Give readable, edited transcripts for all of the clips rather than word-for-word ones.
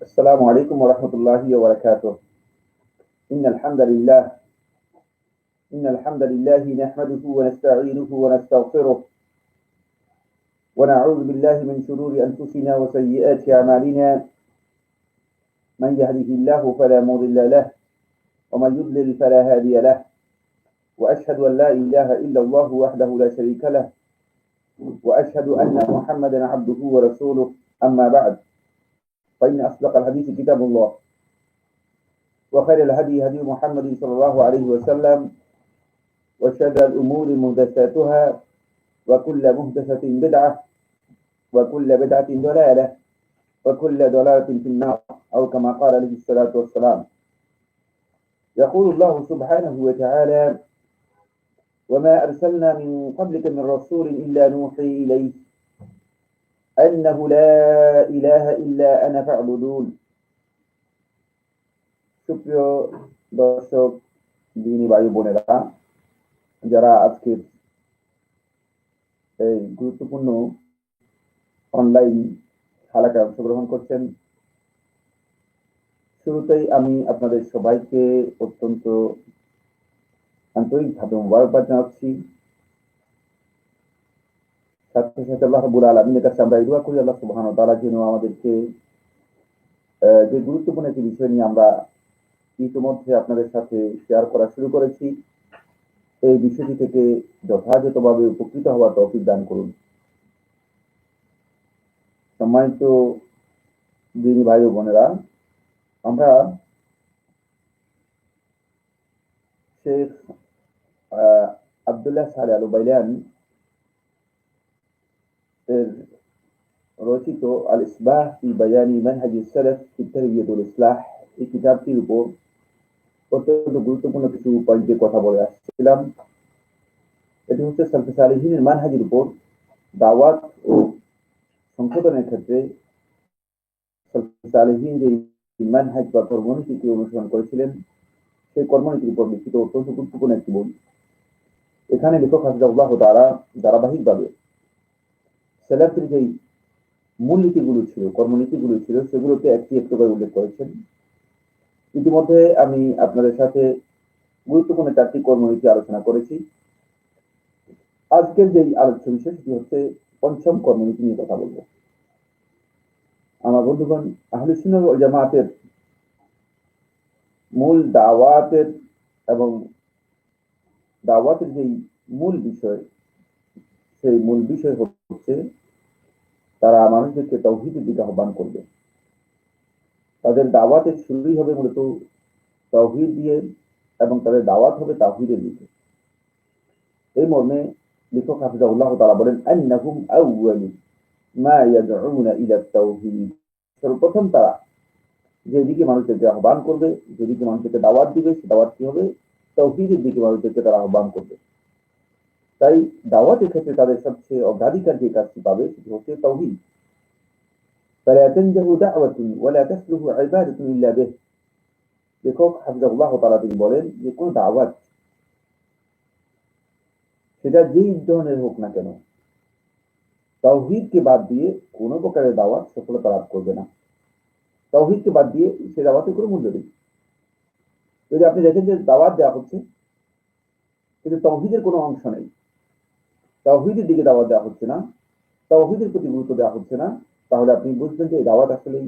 السلام عليكم ورحمة الله وبركاته. إن الحمد لله إن الحمد لله نحمده ونستعينه ونستغفره ونعوذ بالله من شرور أنفسنا وسيئات أعمالنا. من يهده الله فلا مضل له ومن يضلل فلا هادي له، وأشهد أن لا إله إلا الله وحده لا شريك له، وأشهد أن محمدا عبده ورسوله. أما بعد، فإن أصدق الحديث كتاب الله، وخير الهدي هدي محمد صلى الله عليه وسلم، وشر الأمور محدثاتها، وكل محدثة بدعة، وكل بدعة ضلالة، وكل ضلالة في النار، أو كما قال عليه الصلاة والسلام. يقول الله سبحانه وتعالى: وما أرسلنا من قبلك من رسول إلا نوحي إليه أنه لا إله إلا أنا فاعبدون। সুপ্রিয় দর্শক, দিনী ভাই বোনেরা, যারা আজকের এই গুরুত্বপূর্ণ অনলাইন হালাকায় অংশগ্রহণ করছেন, শুরুতেই আমি আপনাদের সবাইকে অত্যন্ত আন্তরিকভাবে মোবারকবাদ জানাচ্ছি। সাথে সাথে আল্লাহ রাব্বুল আলামিনের কাছে আমরা দোয়া করি, আল্লাহ সুবহানাহু ওয়া তাআলা যেন আমাদেরকে যে গুরুত্বপূর্ণ একটি বিষয় নিয়ে আমরা ইতিমধ্যে আপনাদের সাথে শেয়ার করা শুরু করেছি, এই বিষয়টি থেকে যথাযথভাবে উপকৃত হওয়ার তৌফিক দান করুন। সম্মানিত দিনী ভাই ও বোনেরা, আমরা শেখ আব্দুল্লাহ সালেহ আল বাইলান এর রচিত আল ইসবাহ ফি বায়ানি মানহাজ সালাফ ফি তারবিয়াতুল ইসলাহ এই কিতাবটির উপর অত্যন্ত গুরুত্বপূর্ণ কিছু পয়েন্টে কথা বলে আসছিলাম। এটি হচ্ছে সালফে সালেহিনের মানহাজের উপর দাওয়াত ও সংশোধনের ক্ষেত্রে সালফে সালেহিন যে মানহাজ বা কর্মনীতিকে অনুসরণ করেছিলেন, সেই কর্মনীতির উপর লিখিত অত্যন্ত গুরুত্বপূর্ণ একটি বই। এখানে লেখক হাফিজাহুল্লাহ তাআলা ধারাবাহিকভাবে সালাফের যেই মূলনীতিগুলো ছিল, কর্মনীতিগুলো ছিল, সেগুলোকে একটি একটু করে উল্লেখ করেছেন। ইতিমধ্যে আমি আপনাদের সাথে গুরুত্বপূর্ণ 4টি কর্মনীতি আলোচনা করেছি। আজকের যে আলোচ্য বিষয় সেটি হচ্ছে পঞ্চম কর্মনীতি নিয়ে কথা বলবো। আমার বন্ধুগণ, আহলে সুন্নাহ ওয়াল জামাতের মূল দাওয়াতের এবং দাওয়াতের যেই মূল বিষয়, সেই মূল বিষয় হচ্ছে তারা মানুষদেরকে তাওহীদের দিকে আহ্বান করবে। তাদের দাওয়াতের শুরুই হবে মূলত তাওহীদ দিয়ে, এবং তাদের দাওয়াত হবে তাওহীদের দিকে। এই মর্মে লেখক হাফিজাহুল্লাহ তাআলা বলেন, আন্নাহুম আউয়ালু মা ইয়াদউনা ইলা তাওহীদ। সর্বপ্রথম তারা যেদিকে মানুষদেরকে আহ্বান করবে, যেদিকে মানুষদেরকে দাওয়াত দিবে, সে দাওয়াত কি হবে? তাওহীদের দিকে মানুষদেরকে তারা আহ্বান করবে। তাই দাওয়াতের ক্ষেত্রে তাদের সবচেয়ে অগ্রাধিকার যে কাজটি পাবে সেটি হচ্ছে তাওহীদ। فلا تنجح دعوة ولا تصلح عبادة إلا به। লেখক হাফিজাহুল্লাহ তাআলা তিনি বলেন যে কোন দাওয়াত, সেটা যেই ধরনের হোক না কেন, তাওহীদকে বাদ দিয়ে কোনো প্রকারের দাওয়াত সফলতা লাভ করবে না। তাওহীদকে বাদ দিয়ে সে দাওয়াতের কোনো মূল্য নেই। যদি আপনি দেখেন যে দাওয়াত দেওয়া হচ্ছে কিন্তু তাওহীদের কোনো অংশ নেই, তাওহীদের দিকে দাওয়াত দেওয়া হচ্ছে না, তাওহীদের প্রতি গুরুত্ব দেওয়া হচ্ছে না, তাহলে আপনি বুঝবেন যে এই দাওয়াত আসলেই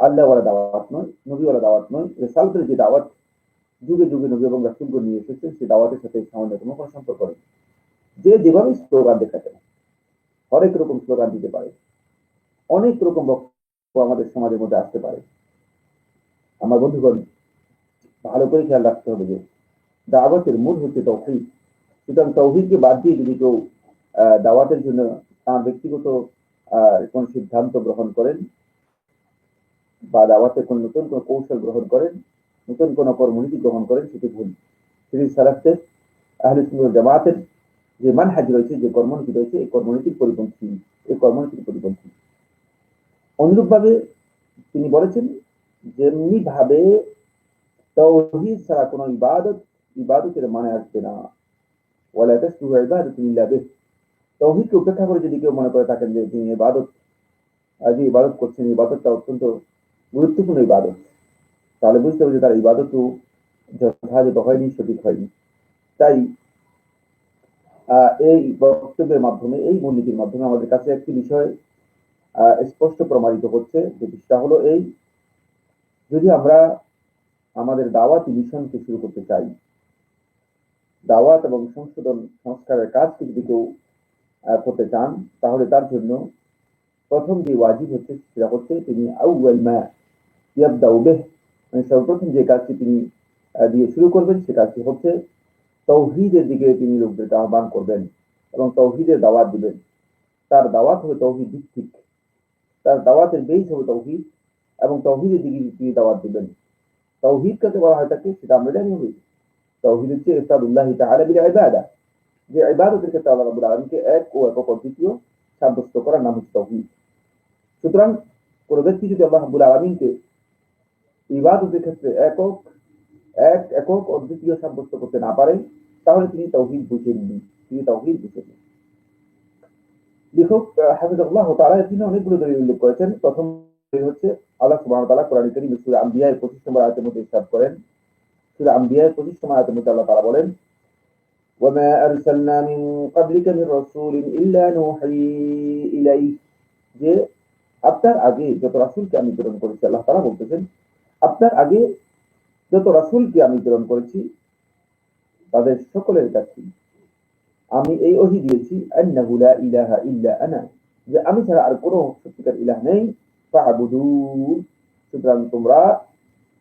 আল্লাহওয়ালা দাওয়াত নয়, নবীওয়ালা দাওয়াত নয়। রিসালাতের যে দাওয়াত যুগে যুগে নবী এবং রাসূলগণ নিয়ে এসেছেন, সেই দাওয়াতের সাথে সামান্যতম কোনো সম্পর্ক নেই। যে যেভাবে স্লোগান দেখাতে, হরেক রকম স্লোগান দিতে পারে, অনেক রকম বক্তব্য আমাদের সমাজের মধ্যে আসতে পারে। আমার বন্ধুগণ, ভালো করে খেয়াল রাখতে হবে যে দাওয়াতের মূল হচ্ছে তাওহীদ। সুতরাং তাওহীদকে বাদ দিয়ে যদি কেউ দাওয়াতের জন্য তার ব্যক্তিগত কোন সিদ্ধান্ত গ্রহণ করেন বা দাওয়াতের কোন নতুন কোন কৌশল গ্রহণ করেন, নতুন কোন কর্মনীতি গ্রহণ করেন, সেটি ভুল। সেটি সালাফদের, আহলে সুন্নাহ ওয়াল জামাতের যে মানহাজ রয়েছে, যে কর্মনীতি রয়েছে, এই কর্মনীতির পরিপন্থী। অনুরূপভাবে তিনি বলেছেন, যেমনি ভাবে তাওহীদ ছাড়া কোনো ইবাদতের মানে আসবে না। ওয়ালা তাসলুহু ইবাদাতুন ইল্লা বিহ। তাওহীদকে উপেক্ষা করে যদি কেউ মনে করে থাকেন যে তিনি যে ইবাদত করছেন, ইবাদতটা অত্যন্ত গুরুত্বপূর্ণ ইবাদত, তাহলে বুঝতে হবে যে তার ইবাদতও যথাযথ হয়নি, সঠিক হয়নি। তাই এই বক্তব্যের মাধ্যমে, এই মূলনীতির মাধ্যমে আমাদের কাছে একটি বিষয় স্পষ্ট প্রমাণিত হচ্ছে, যে বিষয়টা হলো এই, যদি আমরা আমাদের দাওয়াতি মিশনকে শুরু করতে চাই, দাওয়াত এবং সংশোধন সংস্কারের কাজকে যদি কেউ করতে চান, তাহলে তার জন্য প্রথম যে ওয়াজিব হচ্ছে সেটা হচ্ছে তিনি আউয়াল মা ইয়াবদাউ বিহ, মানে সর্বপ্রথম যে কাজটি তিনি দিয়ে শুরু করবেন সে কাজটি হচ্ছে তৌহিদের দিকে তিনি লোকদেরকে আহ্বান করবেন এবং তৌহিদের দাওয়াত দিবেন। তার দাওয়াত হবে তৌহিদ ভিত্তিক, তার দাওয়াতের বেস হবে তৌহিদ এবং তৌহিদের দিকে তিনি দাওয়াত দিবেন। তৌহিদ কাকে বলা হয় থাকে সেটা আমরা জানি। হবে তৌহিদ হচ্ছে ইফরাদুল্লাহ তাআলা বিল ইবাদা, যে ইবাদতের ক্ষেত্রে আল্লাহ রাব্বুল আলামিনকে এক ও একক অদ্বিতীয় সাব্যস্ত করার নাম হচ্ছে তৌহিদ। সুতরাং কোন ব্যক্তি যদি আল্লাহ রাব্বুল আলামিনকে ইবাদতের ক্ষেত্রে একক অদ্বিতীয় সাব্যস্ত করতে না পারে, তাহলে তিনি তাওহীদ বুঝেননি, তিনি তাওহীদ বুঝেননি। লেখক হাফিজাহুল্লাহ তাআলা এর জন্য অনেকগুলো দলিল উল্লেখ করেছেন। প্রথম দলিল হচ্ছে আল্লাহ সুবহানাহু ওয়া তাআলা কোরআন কারীম সূরা আম্বিয়া এর 25 নম্বর আয়াতের মধ্যে ইরশাদ করেন, সূরা আম্বিয়া এর 25 নম্বর আয়াতের মধ্যে আল্লাহ তাআলা বলেন, ওয়ামা আরসালনা মিন ক্বাবলিকা মির রাসূলিন ইল্লা নূহী ইলাইহি, যে আপনার আগে যত রাসূলকে আমি প্রেরণ করেছি, আল্লাহ তাআলা বলতেছেন আপনার আগে যত রাসূলকে আমি প্রেরণ করেছি তাদের সকলের কাছে আমি এই ওহী দিয়েছি, আন্নাহু লা ইলাহা ইল্লা আনা, যে আমি ছাড়া আর কোনো সত্যিকার ইলাহ নেই, ফা'বুদুন, সুতরাং তোমরা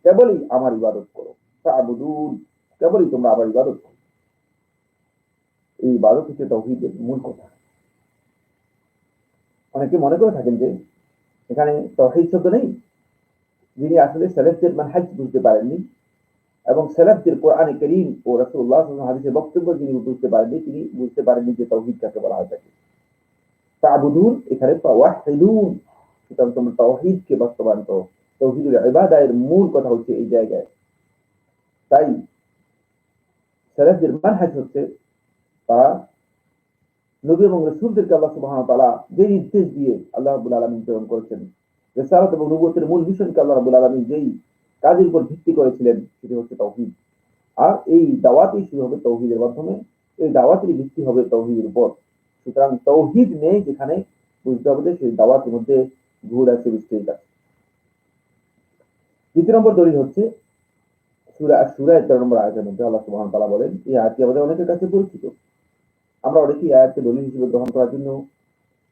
কেবলই আমার ইবাদত করো, ফা'বুদুন, কেবলই তোমরা আমার ইবাদত করো। এই ইবাদত হচ্ছে তাওহীদের মূল কথা। অনেকে মনে করে থাকেন যে এখানে তাওহীদ শব্দ নেই, যিনি আসলে সালাফদের মানহাজ বুঝতে পারেননি এবং সালাফদের কোরআনে কারীম ও রাসূলুল্লাহ সাল্লাল্লাহু আলাইহি ওয়াসাল্লাম হাদিসের বক্তব্য যিনি বুঝতে পারেননি, তিনি বুঝতে পারেননি যে তাওহীদ কাকে বলা হয় থাকে। তা'বুদুন এখানে ফাওয়াহিদুন, সুতরাং তোমরা তাওহীদকে বাস্তবায়ন করো। তাওহীদুল ইবাদা এর মূল কথা হচ্ছে এই জায়গায়। তাই সালাফদের মানহাজ হচ্ছে তারা নবী এবং রাসূলদেরকে আল্লাহ সুবহানাহু ওয়া তাআলা যে নির্দেশ দিয়ে আল্লাহ রাব্বুল আলামিন প্রেরণ করেছেন, রিসালাত এবং নবুয়তের মূল মিশনকে আল্লাহ রাব্বুল আলামিন যেই কাজের উপর ভিত্তি করেছিলেন সেটি হচ্ছে তাওহীদ। আর এই দাওয়াতই শুরু হবে তাওহীদের মাধ্যমে, এই দাওয়াতের ভিত্তি হবে তাওহীদের উপর। সুতরাং তাওহীদ নেই যেখানে, বুঝতে হবে যে সেই দাওয়াতের মধ্যে ভুল আছে, বিস্তৃত আছে। দ্বিতীয় নম্বর দলিল হচ্ছে সূরা আশ-শূরা 13 নম্বর আয়াতের মধ্যে আল্লাহ সুবহানাহু ওয়া তাআলা বলেন, এই আয়াতটি আমাদের অনেকের কাছে পরিচিত। আমরা অনেকেই আয়াতকে দলিল হিসেবে গ্রহণ করার জন্য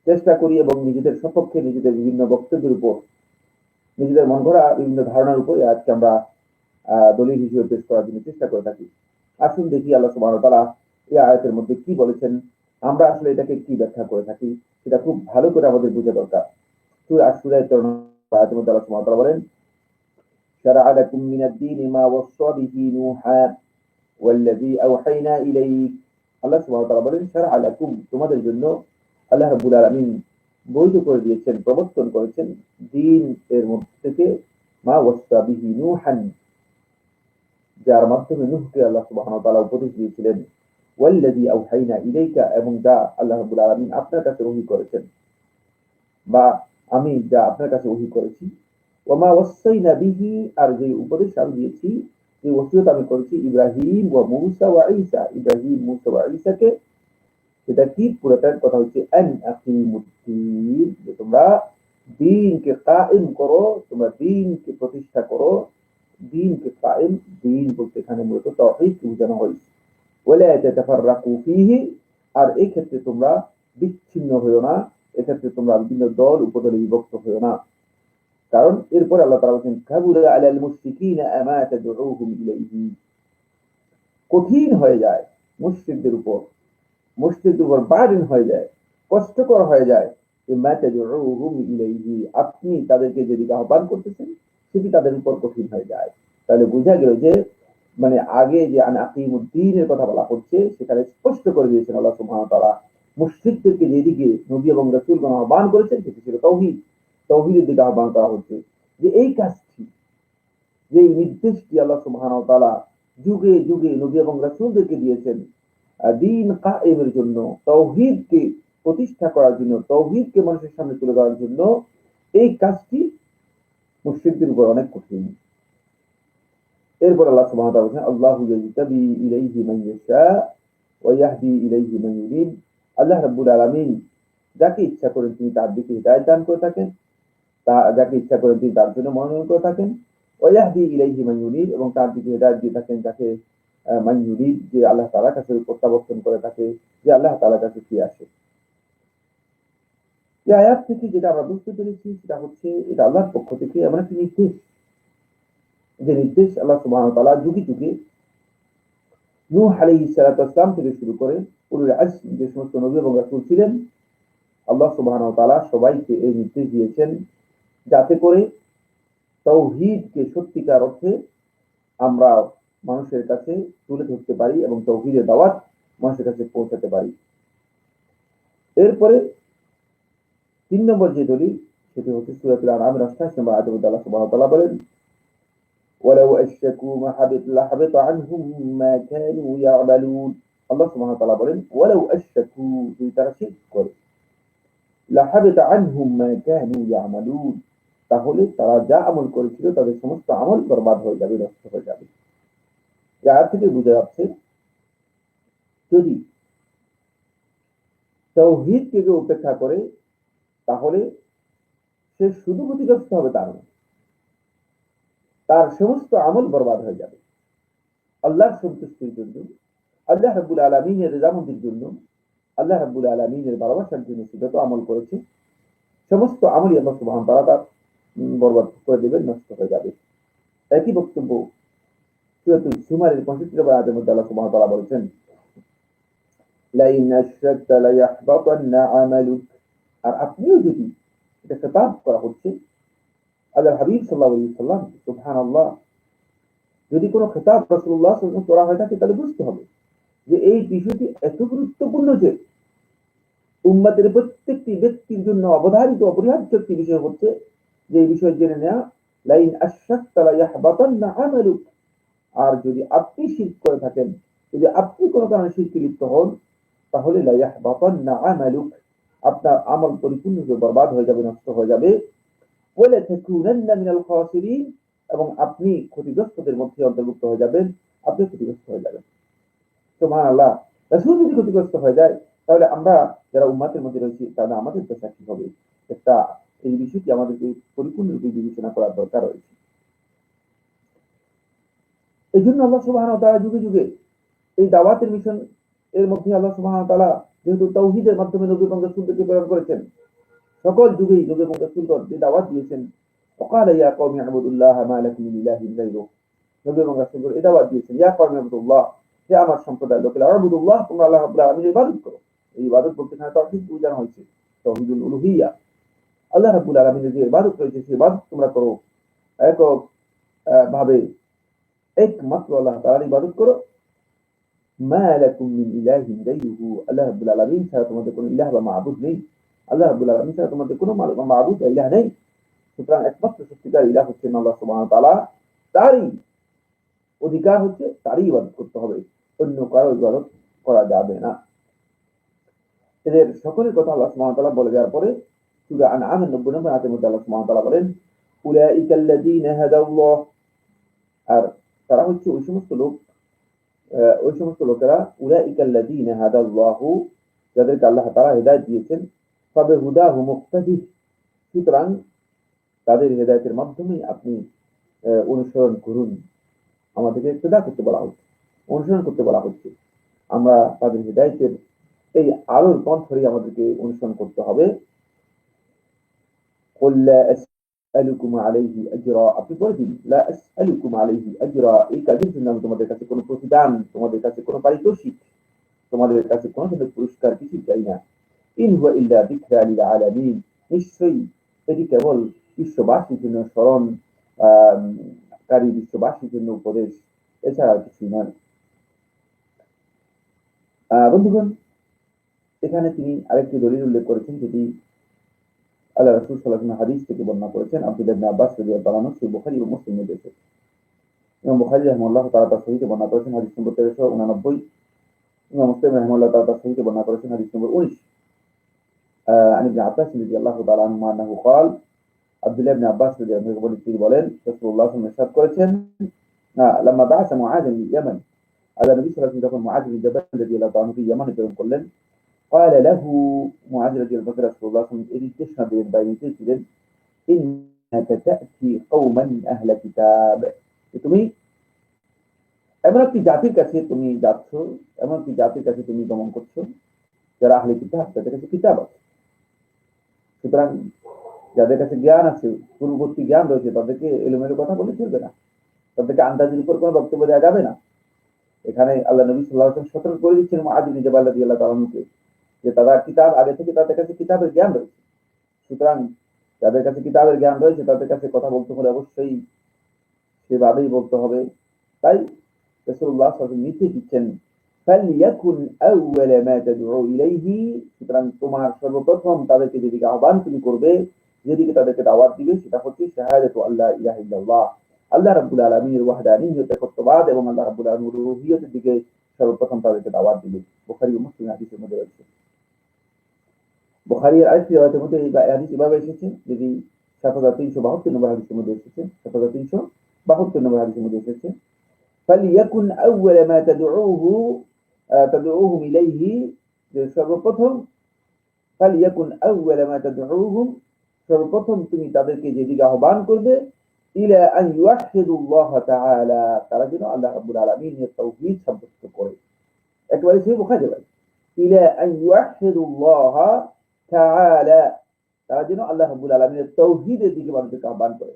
চেষ্টা করি এবং নিজেদের সপক্ষে নিজেদের বিভিন্ন বক্তব্যের উপর, নিজেদের মন গড়া বিভিন্ন ধারণার উপর আজকে আমরা দলিল হিসেবে পেশ করার জন্য চেষ্টা করে থাকি। আসুন দেখি আল্লাহ সুবহানাহু ওয়া তাআলা এই আয়াতের মধ্যে কি বলেছেন, আমরা আসলে এটাকে কি ব্যাখ্যা করে থাকি, সেটা খুব ভালো করে আমাদের বোঝা দরকার। সূরা আশ-শূরা 13 নম্বর আয়াতের মধ্যে আল্লাহ সুবহানাহু ওয়া তাআলা বলেন, শারা'a লাকুম মিনাদ-দীনি মা ওয়াসসা বিহি নূহা ওয়াল্লাযী আওহাইনা ইলাইক, আল্লাহ সুবহানাহু ওয়া তাআলা বলেন শারা'a লাকুম, তোমাদের জন্য আল্লাহ রাব্বুল আলামিন বৈধ করে দিয়েছেন, প্রবর্তন করেছেন দ্বীন এর মধ্যে থেকে মা ওয়াসসা বিহি নূহান, যার মাধ্যমে নূহকে আল্লাহ সুবহানাহু ওয়া তাআলা উপদেশ দিয়েছিলেন, ওয়াল্লাযী আওহাইনা ইলাইকা, এবং যা আল্লাহ রাব্বুল আলামিন আপনার কাছে ওহী করেছেন, বা আমি যা আপনার কাছে ওহী করেছি, ওয়া মা ওয়াসাইনা বিহি, আর যে উপদেশ আমি দিয়েছি, যে ওসিয়ত আমি করেছি ইব্রাহিম ওয়া মূসা ওয়া ঈসা, ইব্রাহিম, মূসা ওয়া ঈসাকে, সেটা কি পুরোটার কথা হচ্ছে আন আকিমুদ্দীন, যে তোমরা দ্বীনকে কায়েম করো, তোমরা দ্বীনকে প্রতিষ্ঠা করো। দ্বীনকে কায়েম, দ্বীন বলতে এখানে মূলত তাওহীদকে বোঝানো হয়েছে। ওয়ালা তাতাফাররাকু ফীহি, আর এই ক্ষেত্রে তোমরা বিচ্ছিন্ন হইও না, এক্ষেত্রে তোমরা বিভিন্ন দল উপদলে বিভক্ত হইও না। কারণ এরপরে আল্লাহ তাআলা বলেন, কাবুরা আলাল মুশরিকিনা মা তাদউহুম ইলাইহি, কঠিন হয়ে যায় মুশরিকদের উপর, মুশরিকদের উপর বার্ডেন হয়ে যায়, কষ্টকর হয়ে যায়, মা তাদউহুম ইলাইহি, আপনি তাদেরকে যেদিকে আহ্বান করতেছেন সেটি তাদের উপর কঠিন হয়ে যায়। তাহলে বোঝা গেল যে মানে আগে যে আন আকিমুদ্দীনের কথা বলা হচ্ছে, সেখানে স্পষ্ট করে দিয়েছেন আল্লাহ সুবহানাহু ওয়া তাআলা মুশরিকদেরকে যেদিকে নবী এবং রাসূলগণ আহ্বান করেছেন সেটি ছিল তাওহীদ, তাওহীদের দিকে আহ্বান করা হচ্ছে। যে এই কাজটি, যে নির্দেশটি আল্লাহ সুবহানাহু ওয়া তাআলা যুগে যুগে নবী এবং রাসূলদেরকে দিয়েছেন দ্বীন কায়েমের জন্য, তাওহীদকে প্রতিষ্ঠা করার জন্য, তাওহীদকে মানুষের সামনে তুলে ধরার জন্য, এই কাজটি মুশরিকদের উপর অনেক কঠিন। এরপর আল্লাহ সুবহানাহু ওয়া তাআলা বলেন আল্লাহু ইয়াজতাবি ইলাইহি মান ইয়াশা ওয়া ইয়াহদি ইলাইহি মান ইউরিদ। আল্লাহ রাব্বুল আলামিন যাকে ইচ্ছা করেন তিনি তার দিকে হিদায়াত দান করে থাকেন, যাকে ইচ্ছা করেন তিনি তার জন্য মনোনয়ন করে থাকেন। ওয়া ইয়াহদি ইলাইহি মান ইউরিদ, এবং তার দিকে হিদায়াত দিয়ে থাকেন যাকে মান ইউরিদ, যে আল্লাহ তাআলার কাছে প্রত্যাবর্তন করে থাকে, যে আল্লাহ তাআলার কাছে ফিরে আসে। এই আয়াত থেকে যেটা আমরা বুঝতে পেরেছি সেটা হচ্ছে এটা আল্লাহর পক্ষ থেকে এমন একটি নির্দেশ, যে নির্দেশ আল্লাহ সুবহানাহু ওয়া তাআলা যুগে যুগে নূহ আলাইহিস সালাতু ওয়াস সালাম থেকে শুরু করে উলুল আজম যে সমস্ত নবী এবং রাসূল ছিলেন, আল্লাহ সুবহানাহু ওয়া তাআলা সবাইকে এই নির্দেশ দিয়েছেন যাতে করে তাওহীদকে সত্যিকার অর্থে আমরা মানুষের কাছে তুলে ধরতে পারি এবং তাওহীদের দাওয়াত মানুষের কাছে পৌঁছাতে পারি। এরপরে ৩ নম্বর যে দলিল সেটি হচ্ছে সূরাতুল আনআমের ৮৮ নম্বর আয়াতে আল্লাহ সুবহানাহু ওয়া তাআলা বলেন ওয়ালাউ আশরাকু লাহাবিতা আনহুম মা কানু ইয়ামালুন। আল্লাহ সুবহানাহু ওয়া তাআলা বলেন ওয়ালাউ আশরাকু, যদি তারা শিরক করে, লাহাবিতা আনহুম মা কানু ইয়ামালুন, তাহলে তারা যা আমল করেছিল তাদের সমস্ত আমল বরবাদ হয়ে যাবে, নষ্ট হয়ে যাবে। এই আয়াত থেকে বোঝা যাচ্ছে যদি তাওহীদকে কেউ উপেক্ষা করে তাহলে সে শুধু ক্ষতিগ্রস্ত হবে তার নয়, তার সমস্ত আমল বরবাদ হয়ে যাবে। আল্লাহর সন্তুষ্টির জন্য, আল্লাহ রাব্বুল আলামিনের রিজামন্দির জন্য, আল্লাহ রাব্বুল আলামিনের ভালোবাসার জন্য সে যত আমল করেছে সমস্ত আমলই আল্লাহ সুবহানাহু ওয়া তাআলা তার বরবাদ করে দেবেন, নষ্ট হয়ে যাবে। একই বক্তব্য সূরাতুল জুমারের 65 নম্বর আয়াতের মধ্যে আল্লাহ সুবহানাহু ওয়া তাআলা বলেছেন লাইন আশরাকতা লায়াহবাতান্না আমালুক। আর আপনিও যদি, এটা খেতাব করা হচ্ছে আল্লাহ হাবিব সাল্লাল্লাহু আলাইহি ওয়াসাল্লাম, সুবহানাল্লাহ, যদি কোনো খেতাব রাসূলুল্লাহ সাল্লাল্লাহু আলাইহি ওয়াসাল্লাম করা হয় থাকে তাহলে বুঝতে হবে যে এই বিষয়টি এত গুরুত্বপূর্ণ যে উম্মতের প্রত্যেকটি ব্যক্তির জন্য অবধারিত অপরিহার্য একটি বিষয় হচ্ছে যে এই বিষয় জেনে নেওয়া লাইন আশরাকতা লায়াহবাতান্না আমালুক। আর যদি আপনি শিরক করে থাকেন, যদি আপনি কোনো কারণে শিরকে লিপ্ত হন, তাহলে লায়াহবাতান্না আমালুক, আপনার আমল পরিপূর্ণরূপে বরবাদ হয়ে যাবে, নষ্ট হয়ে যাবে। ওয়ালা তাকুনান্না মিনাল খাসিরিন, এবং আপনি ক্ষতিগ্রস্তদের মধ্যে অন্তর্ভুক্ত হয়ে যাবেন, আপনি ক্ষতিগ্রস্ত হয়ে যাবেন। সুবহানাল্লাহ। রাসূল যদি ক্ষতিগ্রস্ত হয়ে যায় তাহলে আমরা যারা উম্মতের মধ্যে রয়েছি তাহলে আমাদের দশা কি হবে? একটা এই বিষয়টি আমাদেরকে পরিপূর্ণরূপে বিবেচনা করার দরকার রয়েছে। এই জন্য আল্লাহ সুবহানাহু ওয়া তাআলা যুগে যুগে এই দাওয়াতের মিশন এর মধ্যে আল্লাহ সুবহানাহু ওয়া তাআলা যেহেতু তাওহীদের মাধ্যমে নবী এবং রাসূলদেরকে প্রেরণ করেছেন, সকল যুগেই নবী এবং রাসূলগণ যে দাওয়াত দিয়েছেন, ওয়াকালা ইয়া কওমি আ'বুদুল্লাহ মা লাকুম মিন ইলাহিন গায়রুহু, নবী এবং রাসূলগণ এই দাওয়াত দিয়েছেন, ইয়া কওমি আ'বুদুল্লাহ, হে আমার সম্প্রদায়ের লোকেরা, আ'বুদুল্লাহ, তোমরা আল্লাহ রাব্বুল আলামিনের ইবাদত করো। এই ইবাদত বলতে এখানে তাওহীদ বোঝানো হয়েছে, তাওহীদুল উলুহিয়্যা। আল্লাহ রাব্বুল আলামিনের যে ইবাদত রয়েছে সেই ইবাদত তোমরা করো, একক ভাবে একমাত্র আল্লাহ তাআলার ইবাদত করো। মা লাকুম মিন ইলাহিন গায়রুহু, আল্লাহ রাব্বুল আলামিন ছাড়া তোমাদের কোনো ইলাহ বা মাবুদ নেই। আল্লাহ রাব্বুল আলামিন ছাড়া তোমাদের কোনো মাবুদ বা ইলাহ নেই। সুতরাং একমাত্র সত্যিকার ইলাহ হচ্ছেন আল্লাহ সুবহানাহু ওয়া তাআলা। তারই অধিকার হচ্ছে, তারই ইবাদত করতে হবে, অন্য কারো ইবাদত করা যাবে না। এদের সকলের কথা আল্লাহ সুবহানাহু ওয়া তাআলা বলে দেওয়ার পরে সূরা আনআমের ৯০ নম্বর আয়াতের মধ্যে আল্লাহ সুবহানাহু ওয়া তাআলা বলেন উলাইকাল্লাযীনা হাদাল্লাহ, আর তারা হচ্ছে ওই সমস্ত লোক, ওই সমস্ত লোকেরা, উলাইকাল্লাযীনা হাদাল্লাহু, যাদেরকে আল্লাহ তাআলা হিদায়াত দিয়েছেন, ফাবিহুদাহু মুক্তাদিহ, সুতরাং তাদের হিদায়াতের মাধ্যমে আপনি অনুসরণ করুন। আমাদেরকে ইক্তেদা করতে বলা হচ্ছে, অনুসরণ করতে বলা হচ্ছে। আমরা তাদের হিদায়াতের এই আলোর পথ ধরে আমাদেরকে অনুসরণ করতে হবে। কুল লা আসআলুকুম আলাইহি আজরা, আপনি বলে দিন লা আসআলুকুম আলাইহি আজরা, এই কাজের জন্য আমি তোমাদের কাছে কোনো প্রতিদান, তোমাদের কাছে কোনো পারিতোষিক, তোমাদের কাছে কোনো ধরনের পুরস্কার কিছু চাই না। ইন হুয়া ইল্লা যিকরা লিল আলামিন, নিশ্চয়ই এটি কেবল বিশ্ববাসীর জন্য স্মরণ কারী, বিশ্ববাসীর জন্য উপদেশ, এছাড়া কিছু নয়। বন্ধুগণ, এখানে তিনি আরেকটি দলিল উল্লেখ করেছেন যেটি আল্লাহ রাসূল সাল্লাল্লাহু আলাইহি ওয়াসাল্লাম হাদিস থেকে বর্ণনা করেছেন, আব্দুল্লাহ ইবনে আব্বাস রাদিয়াল্লাহু আনহু, সহিহ বুখারী ও মুসলিমে রয়েছে। ইমাম বুখারী রাহিমাহুল্লাহ তাআলা তার সহিহে বর্ণনা করেছেন হাদিস নম্বর 1389, ইমাম মুসলিম রাহিমাহুল্লাহ তাআলা তার সহিহে বর্ণনা করেছেন হাদিস নম্বর 19। عن ابن عباس رضي الله تعالى عنهما أنه قال আব্দুল্লাহ ইবনে আব্বাস রাদিয়াল্লাহু আনহু বলেন, তিনি বলেন রাসূলুল্লাহ সাল্লাল্লাহু আলাইহি ওয়াসাল্লাম ইরশাদ করেছেন, লাম্মা বা'আসা মুআয ইল ইয়ামান, আল্লাহ নবী সাল্লাল্লাহু আলাইহি ওয়াসাল্লাম যখন মুআয বিন জাবাল রাদিয়াল্লাহু তাআলা আনহুকে ইয়ামানে প্রেরণ করলেন, قال له মুআয রাদিয়াল্লাহু তাআলা রাসূলুল্লাহ সাল্লাল্লাহু আলাইহি ওয়াসাল্লাম এই নির্দেশনা দিলেন বা নির্দেশ দিলেন, ইন্নাকা তা'তি কওমান আহলা কিতাব, তুমি এমন একটি জাতির কাছে তুমি যাচ্ছ, এমন একটি জাতির কাছে তুমি গমন করছো যারা আহলে কিতাব, তাদের কাছে কিতাব আছে। সুতরাং যাদের কাছে জ্ঞান আছে, পূর্ববর্তী জ্ঞান রয়েছে, তাদেরকে এলোমেলো কথা বলে চলবে না, তাদেরকে আন্দাজের উপর কোনো বক্তব্য দেওয়া যাবে না। এখানে আল্লাহ নবী সাল্লাল্লাহু আলাইহি ওয়াসাল্লাম সতর্ক করে দিচ্ছেন মুআয বিন জাবাল রাদিয়াল্লাহু তাআলা আনহুকে যে তারা কিতাব আগে থেকে তাদের কাছে কিতাবের জ্ঞান রয়েছে। সুতরাং যাদের কাছে কিতাবের জ্ঞান রয়েছে তাদের কাছে কথা বলতে হলে অবশ্যই সেভাবেই বলতে হবে। তাই রাসূলুল্লাহ সাল্লাল্লাহু আলাইহি ওয়াসাল্লাম নির্দেশ দিচ্ছেন, ফালইয়াকুন আউওয়ালা মা তাদউ ইলাইহি, সুতরাং তোমার সর্বপ্রথম তাদেরকে যেদিকে আহ্বান তুমি করবে, যেদিকে তাদেরকে দাওয়াত দিবে, সেটা হচ্ছে শাহাদাতু আল্লা ইলাহা ইল্লাল্লাহ, আল্লাহ রাব্বুল আলামিনের ওয়াহদানিয়ত একত্ববাদ এবং আল্লাহ রাব্বুল আলামিনের উলুহিয়তের দিকে সর্বপ্রথম তাদেরকে দাওয়াত দিবে। বুখারী ও মুসলিম হাদিসের মধ্যে রয়েছে। বুখারীর আরেকটি riwayat-এর মধ্যে এই হাদিস এভাবে এসেছে, যদি ৭৩৭২ নম্বর হাদিসের মধ্যে এসেছে, ৭৩৭২ নম্বর হাদিসের মধ্যে এসেছে, ফালিয়াকুন আউওয়ালা মা তাদউহুম ইলাইহি, যে সর্বপ্রথম, ফালিয়াকুন আউওয়ালা মা তাদউহুম, সর্বপ্রথম তুমি তাদেরকে যেদিকে আহ্বান করবে, ইলা আন ইউহিদুল্লাহ তাআলা, তারা যেন আল্লাহ রাব্বুল আলামিনের তাওহীদ সাব্যস্ত করে। একেবারে সেই বুখারী ভাই, ইলা আন ইউহিদুল্লাহ তাআলা, তারা যেন আল্লাহ রাব্বুল আলামিনের তাওহীদের দিকে মানুষকে আহ্বান করে।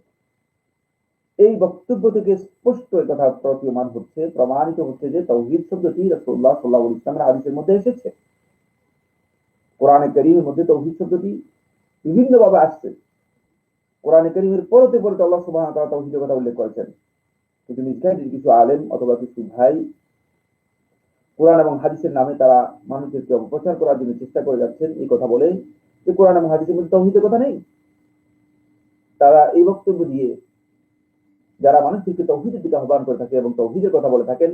এই বক্তব্য থেকে স্পষ্ট কথা প্রতীয়মান হচ্ছে, প্রমাণিত হচ্ছে যে তাওহীদ শব্দটি রাসূলুল্লাহ সাল্লাল্লাহু আলাইহি ওয়াসাল্লামের হাদিসের মধ্যে এসেছে। কোরআনে কারীমের মধ্যে তাওহীদ শব্দটি বিভিন্নভাবে আসছে। কোরআনে কারীমের পরতে পরতে আল্লাহ সুবহানাহু ওয়া তাআলা তাওহীদের কথা উল্লেখ করেছেন। কিন্তু নিশ্চয়ই কিছু আলেম অথবা কিছু ভাই কোরআন এবং হাদিসের নামে তারা মানুষদেরকে অপপ্রচার করার জন্য চেষ্টা করে যাচ্ছেন, এই কথা বলে যে কোরআন এবং হাদিসের মধ্যে তাওহীদের কথা নেই। তারা এই বক্তব্য দিয়ে যারা মানুষদেরকে তাওহীদের দিকে আহ্বান করে থাকে এবং তাওহীদের কথা বলে থাকেন,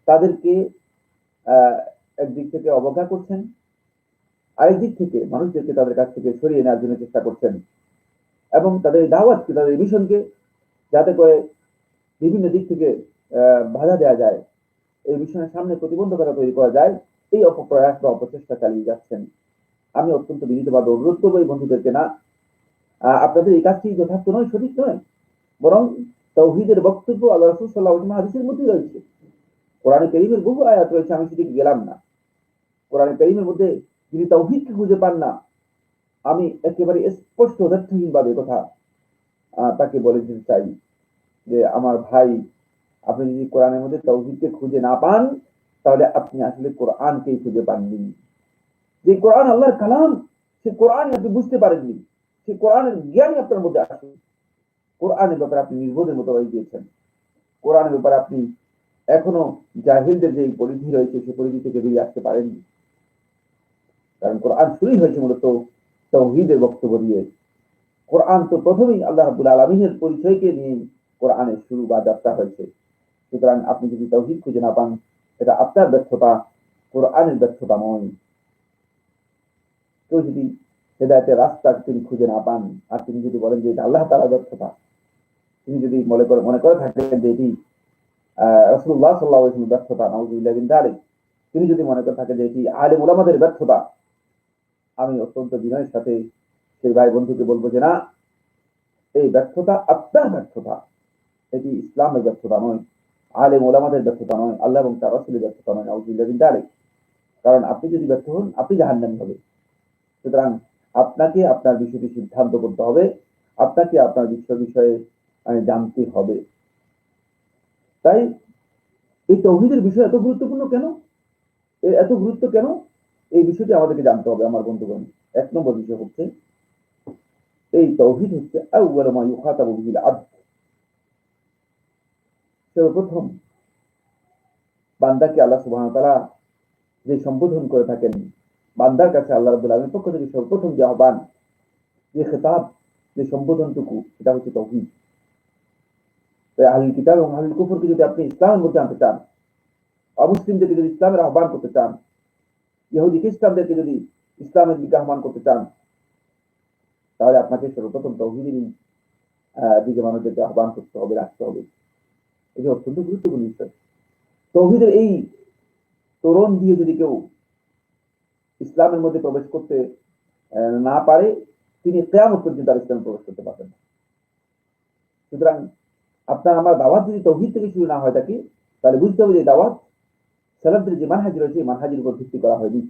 তাদেরকে একদিক থেকে অবজ্ঞা করছেন, আরেক দিক থেকে মানুষদেরকে তাদের কাছ থেকে সরিয়ে নেওয়ার জন্য চেষ্টা করছেন এবং তাদের দাওয়াতকে, তাদের মিশনকে যাতে করে বিভিন্ন দিক থেকে বাধা দেওয়া যায়, এই মিশনের সামনে প্রতিবন্ধকতা তৈরি করা যায়, এই অপপ্রয়াস বা অপচেষ্টা চালিয়ে যাচ্ছেন। আমি অত্যন্ত বিনীতভাবে অনুরোধ করবো এই বন্ধুদেরকে, না, আপনাদের এই কাজটি যথার্থ নয়, সঠিক নয়, বরং তাওহীদের বক্তব্য আল্লাহ রাসূল সাল্লাল্লাহু আলাইহি ওয়াসাল্লাম হাদিসের মধ্যেই রয়েছে। কোরআনে কারীমের বহু আয়াত রয়েছে, আমি সেদিকে গেলাম না। কোরআনে কারীমের মধ্যে যিনি তাওহীদকে খুঁজে পান না, আমি একেবারে স্পষ্ট অর্থহীনভাবে কথা তাকে বলে দিতে চাই যে আমার ভাই, আপনি যদি কোরআনের মধ্যে তাওহীদকে খুঁজে না পান, তাহলে আপনি আসলে কোরআনকেই খুঁজে পাননি। যে কোরআন আল্লাহর কালাম, সে কোরআন আপনি বুঝতে পারেননি, সে কোরআনের জ্ঞানই আপনার মধ্যে আসে। কোরআনের ব্যাপারে আপনি নির্বোধের মতো হয়ে গিয়েছেন। কোরআনের ব্যাপারে আপনি এখনো জাহিলদের যে পরিধি রয়েছে, সে পরিধি থেকে বেরিয়ে আসতে পারেননি। কারণ কোরআন শুরুই হয়েছে মূলত তাওহীদের বক্তব্য দিয়ে। কোরআন তো প্রথমেই আল্লাহ রাব্বুল আলামিনের পরিচয়কে নিয়ে কোরআনের শুরু বা যাত্রা হয়েছে। সুতরাং আপনি যদি তাওহীদ খুঁজে না পান, এটা আপনার ব্যর্থতা, কোরআনের ব্যর্থতা নয়। কেউ যদি হেদায়েতের রাস্তা তিনি খুঁজে না পান, আর তিনি যদি বলেন যে এটা আল্লাহ তাআলার ব্যর্থতা, তিনি যদি মনে করে থাকেন যে এটি রাসূলুল্লাহ সাল্লাল্লাহু আলাইহি ওয়াসাল্লামের ব্যর্থতা, নাউযুবিল্লাহি মিন যালিক, তিনি যদি মনে করে থাকেন যে এটি আলেম উলামাদের ব্যর্থতা, আমি অত্যন্ত বিনয়ের সাথে সেই ভাই বন্ধুকে বলবো যে না, এই ব্যর্থতা আপনার ব্যর্থতা, এটি ইসলামের ব্যর্থতা নয়, আলেম ওলামাদের ব্যর্থতা নয়, আল্লাহ এবং তার রাসূলের ব্যর্থতা নয়, নাউযুবিল্লাহি মিন যালিক। কারণ আপনি যদি ব্যর্থ হন, আপনি জাহান্নামী হবে। সুতরাং আপনাকে আপনার বিষয়টি সিদ্ধান্ত করতে হবে, আপনাকে আপনার বিষয়ে জানতে হবে। তাই এই তাওহীদের বিষয় এত গুরুত্বপূর্ণ কেন, এত গুরুত্ব কেন, এই বিষয়টি আমাদেরকে জানতে হবে আমার বন্ধুগণ। এক নম্বর বিষয় হচ্ছে, এই তাওহীদ হচ্ছে আউয়ালু মা ইউখাতাবু বিহিল আবদ, সর্বপ্রথম বান্দাকে আল্লাহ সুবহানাহু ওয়া তাআলা যে সম্বোধন করে থাকেন, বান্দার কাছে আল্লাহ রাব্বুল আলামিনের পক্ষ থেকে সর্বপ্রথম যে আহ্বান, যে খেতাব, যে সম্বোধনটুকু, সেটা হচ্ছে তাওহীদ। তাই আহলুল কিতাব এবং আহলুল কুফরকে যদি আপনি ইসলামের মধ্যে আনতে চান, অমুসলিমদেরকে যদি ইসলামের আহ্বান করতে চান, ইহুদি খ্রিস্টানদেরকে যদি ইসলামের দিকে আহ্বান করতে চান, তাহলে আপনাকে সর্বপ্রথম তাওহীদের দিকে মানুষদেরকে আহ্বান করতে হবে, রাখতে হবে। এটা অত্যন্ত গুরুত্বপূর্ণ বিষয়। তৌহিদের এই তোরণ দিয়ে যদি কেউ ইসলামের মধ্যে প্রবেশ করতে না পারে, তিনি কিয়ামত পর্যন্ত আর ইসলামে প্রবেশ করতে পারবেন না। সুতরাং আপনার আমার দাওয়াত যদি তৌহিদ থেকে শুরু না হয় থাকে, তাহলে বুঝতে হবে যে দাওয়াত সালাফদের যে মানহাজ রয়েছে, মানহাজের উপর ভিত্তি করা হয়নি।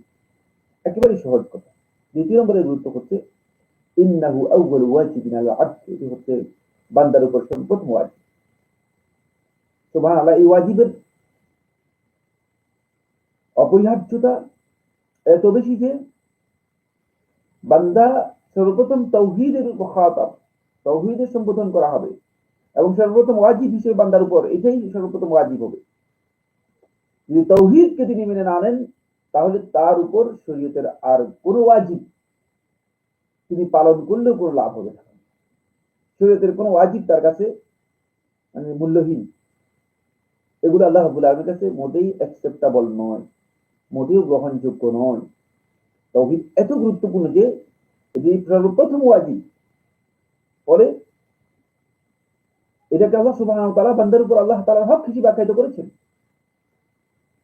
একেবারেই সহজ কথা। দ্বিতীয় নম্বরের গুরুত্ব হচ্ছে ইন্নাহু আউয়ালু ওয়াজিবিন আলা আবদ, এটি হচ্ছে বান্দার উপর সর্বপ্রথম ওয়াজিব। সুবহানাল্লাহ, এই ওয়াজিবের অপরিহার্যতা এত বেশি যে বান্দা সর্বপ্রথম তৌহিদের মুখাতাব, তৌহিদের সম্বোধন করা হবে এবং সর্বপ্রথম ওয়াজিব হিসেবে বান্দার উপর এটাই সর্বপ্রথম ওয়াজিব হবে। যদি তৌহিদকে তিনি মেনে না নেন, তাহলে তার উপর শরীয়তের আর কোনো ওয়াজিব তিনি পালন করলেও কোনো লাভ হবে না। শরীয়তের কোনো ওয়াজিব তার কাছে মানে মূল্যহীন। এগুলো আল্লাহ রাব্বুল আলামিনের কাছে মোটেই অ্যাকসেপ্টেবল নয়, মোটেও গ্রহণযোগ্য নয়। তৌহিদ এত গুরুত্বপূর্ণ যে এটি সর্বপ্রথম ওয়াজিব। ফলে এটাকে আল্লাহ সুবহানাহু ওয়া তাআলা বান্দার উপর আল্লাহ তাআলার হক হিসেবে আখ্যায়িত করেছেন।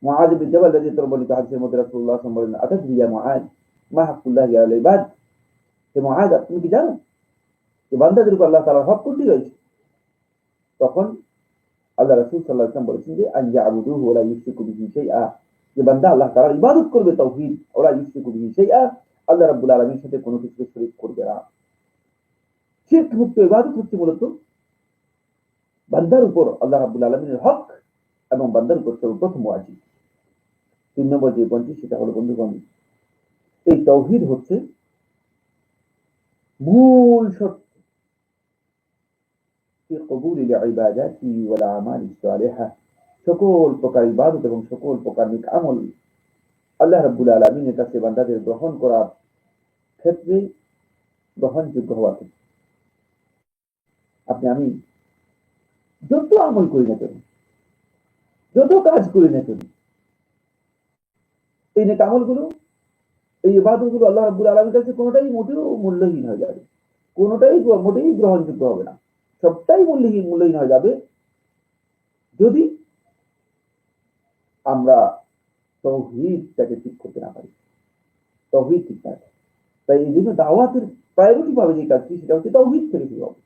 মুআয বিন জাবাল রাদিয়াল্লাহু বর্ণিত হাদিসের মধ্যে রাসূলুল্লাহ সাল্লাল্লাহু আলাইহি ওয়াসাল্লাম বলেন, আতাদরি ইয়া মুআয মা হাক্কুল্লাহি আলাল ইবাদ, যে মুআয আপনি কি জানেন যে বান্দাদের উপর আল্লাহ তাআলার হক কোনটি রয়েছে? তখন আল্লাহ রাসূল সাল্লাল্লাহু আলাইহি ওয়াসাল্লাম বলেছেন যে আন ইয়াবুদুহু ওয়া লা ইউশরিকু বিহি শাইআ, যে বান্দা আল্লাহ তাআলার ইবাদত করবে তাওহীদ, ওয়া লা ইউশরিকু বিহি শাইআ, আল্লাহ রাব্বুল আলামিনের সাথে কোনো কিছু শরীক করবে না। শিরক মুক্ত ইবাদত হচ্ছে মূলত বান্দার উপর আল্লাহ রাব্বুল আলামিনের হক এবং বান্দার উপর সর্বপ্রথম ওয়াজিব। 3 নম্বর যে পয়েন্টটি সেটা হলো বন্ধুগণ, এই তাওহীদ হচ্ছে মূল শর্ত ফি কবুলিল ইবাদাতি ওয়াল আমালিস সালিহা, সকল প্রকার ইবাদত এবং সকল প্রকার নেক আমল আল্লাহ রাব্বুল আলামিনের কাছে বান্দাদের গ্রহণ করার ক্ষেত্রে গ্রহণযোগ্য হওয়া ক্ষেত্রে আপনি আমি যত আমল করি না কেন, যত কাজ করি না কেন, এই নেক আমলগুলো, এই ইবাদতগুলো আল্লাহ রাব্বুল আলামিনের কাছে কোনোটাই মোটেও মূল্যহীন হয়ে যাবে, কোনোটাই মোটেই গ্রহণযোগ্য হবে না। সবটাই মূল্যহীন হয়ে যাবে যদি আমরা তাওহীদটাকে ঠিক করতে না পারি, তাওহীদ ঠিক না। তাই এই জন্য দাওয়াতের প্রায়োরিটি ভাবে যে কাজটি সেটা হচ্ছে তাওহীদ থেকে শুরু হবে।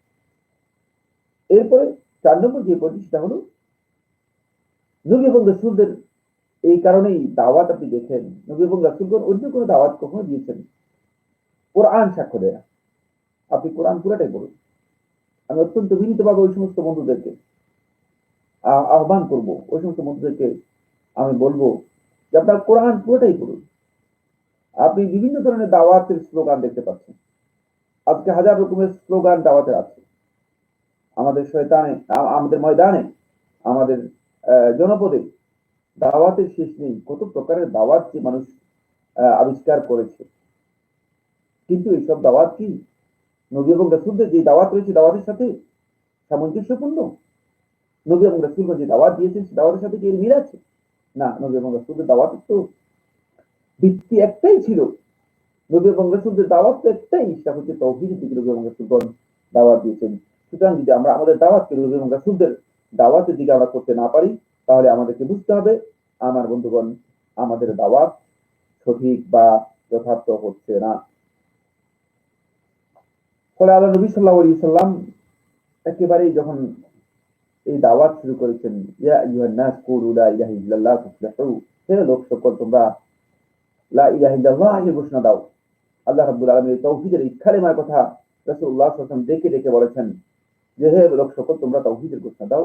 এরপরে 4 নম্বর যে পয়েন্ট সেটা হলো নবী এবং রাসূলদের, এই কারণেই দাওয়াত আপনি দেখেন নবী এবং রাসূলগণ অন্য কোনো দাওয়াত কখনো দিয়েছেন কোরআন সাক্ষ্য দেয় না। আপনি কোরআন পুরাটাই পড়ুন। আমি অত্যন্ত বিনীতভাবে ওই সমস্ত বন্ধুদেরকে আহ্বান করব, ওই সমস্ত বন্ধুদেরকে আমি বলবো যে আপনার কোরআন পুরোটাই পড়ুন। আপনি বিভিন্ন ধরনের দাওয়াতের স্লোগান দেখতে পাচ্ছেন, আজকে হাজার রকমের স্লোগান দাওয়াতের আছে আমাদের শয়তানে, আমাদের ময়দানে, আমাদের জনপদে দাওয়াতের শেষ নেই। কত প্রকারের দাওয়াত যে মানুষ আবিষ্কার করেছে, কিন্তু এইসব দাওয়াত কি নবী এবং রাসূলদের যে দাওয়াত রয়েছে দাওয়াতের সাথে সামঞ্জস্যপূর্ণ? নবী এবং রাসূলগণ যে দাওয়াত দিয়েছেন সে দাওয়াতের সাথে কি এর মিল আছে? না, নবী এবং রাসূলদের দাওয়াত তো ভিত্তি একটাই ছিল, নবী এবং রাসূলদের দাওয়াত তো একটাই, সেটা হচ্ছে তাওহীদের দিকে নবী এবং রাসূলগণ দাওয়াত দিয়েছেন। সুতরাং যদি আমরা আমাদের দাওয়াতকে নবী এবং রাসূলদের দাওয়াতের দিকে আমরা করতে না পারি, তাহলে আমাদেরকে বুঝতে হবে আমার বন্ধুগণ আমাদের দাওয়াত সঠিক বা যথার্থ হচ্ছে না। ফলে আল্লাহ নবী সাল্লাল্লাহু আলাইহি ওয়াসাল্লাম একেবারেই যখন এই দাওয়াত শুরু করেছেন, ইয়া আইয়ুহান নাস কুলু লা ইলাহা ইল্লাল্লাহ তুফলিহু, হে লোক সকল তোমরা লা ইলাহা ইল্লাল্লাহ এর ঘোষণা দাও। আল্লাহ রাব্বুল আলামিন তাওহীদের এই কালেমার কথা রাসূলুল্লাহ সাল্লাল্লাহু আলাইহি ওয়াসাল্লাম ডেকে ডেকে বলেছেন যে হে লোক সকল তোমরা তাওহীদের ঘোষণা দাও,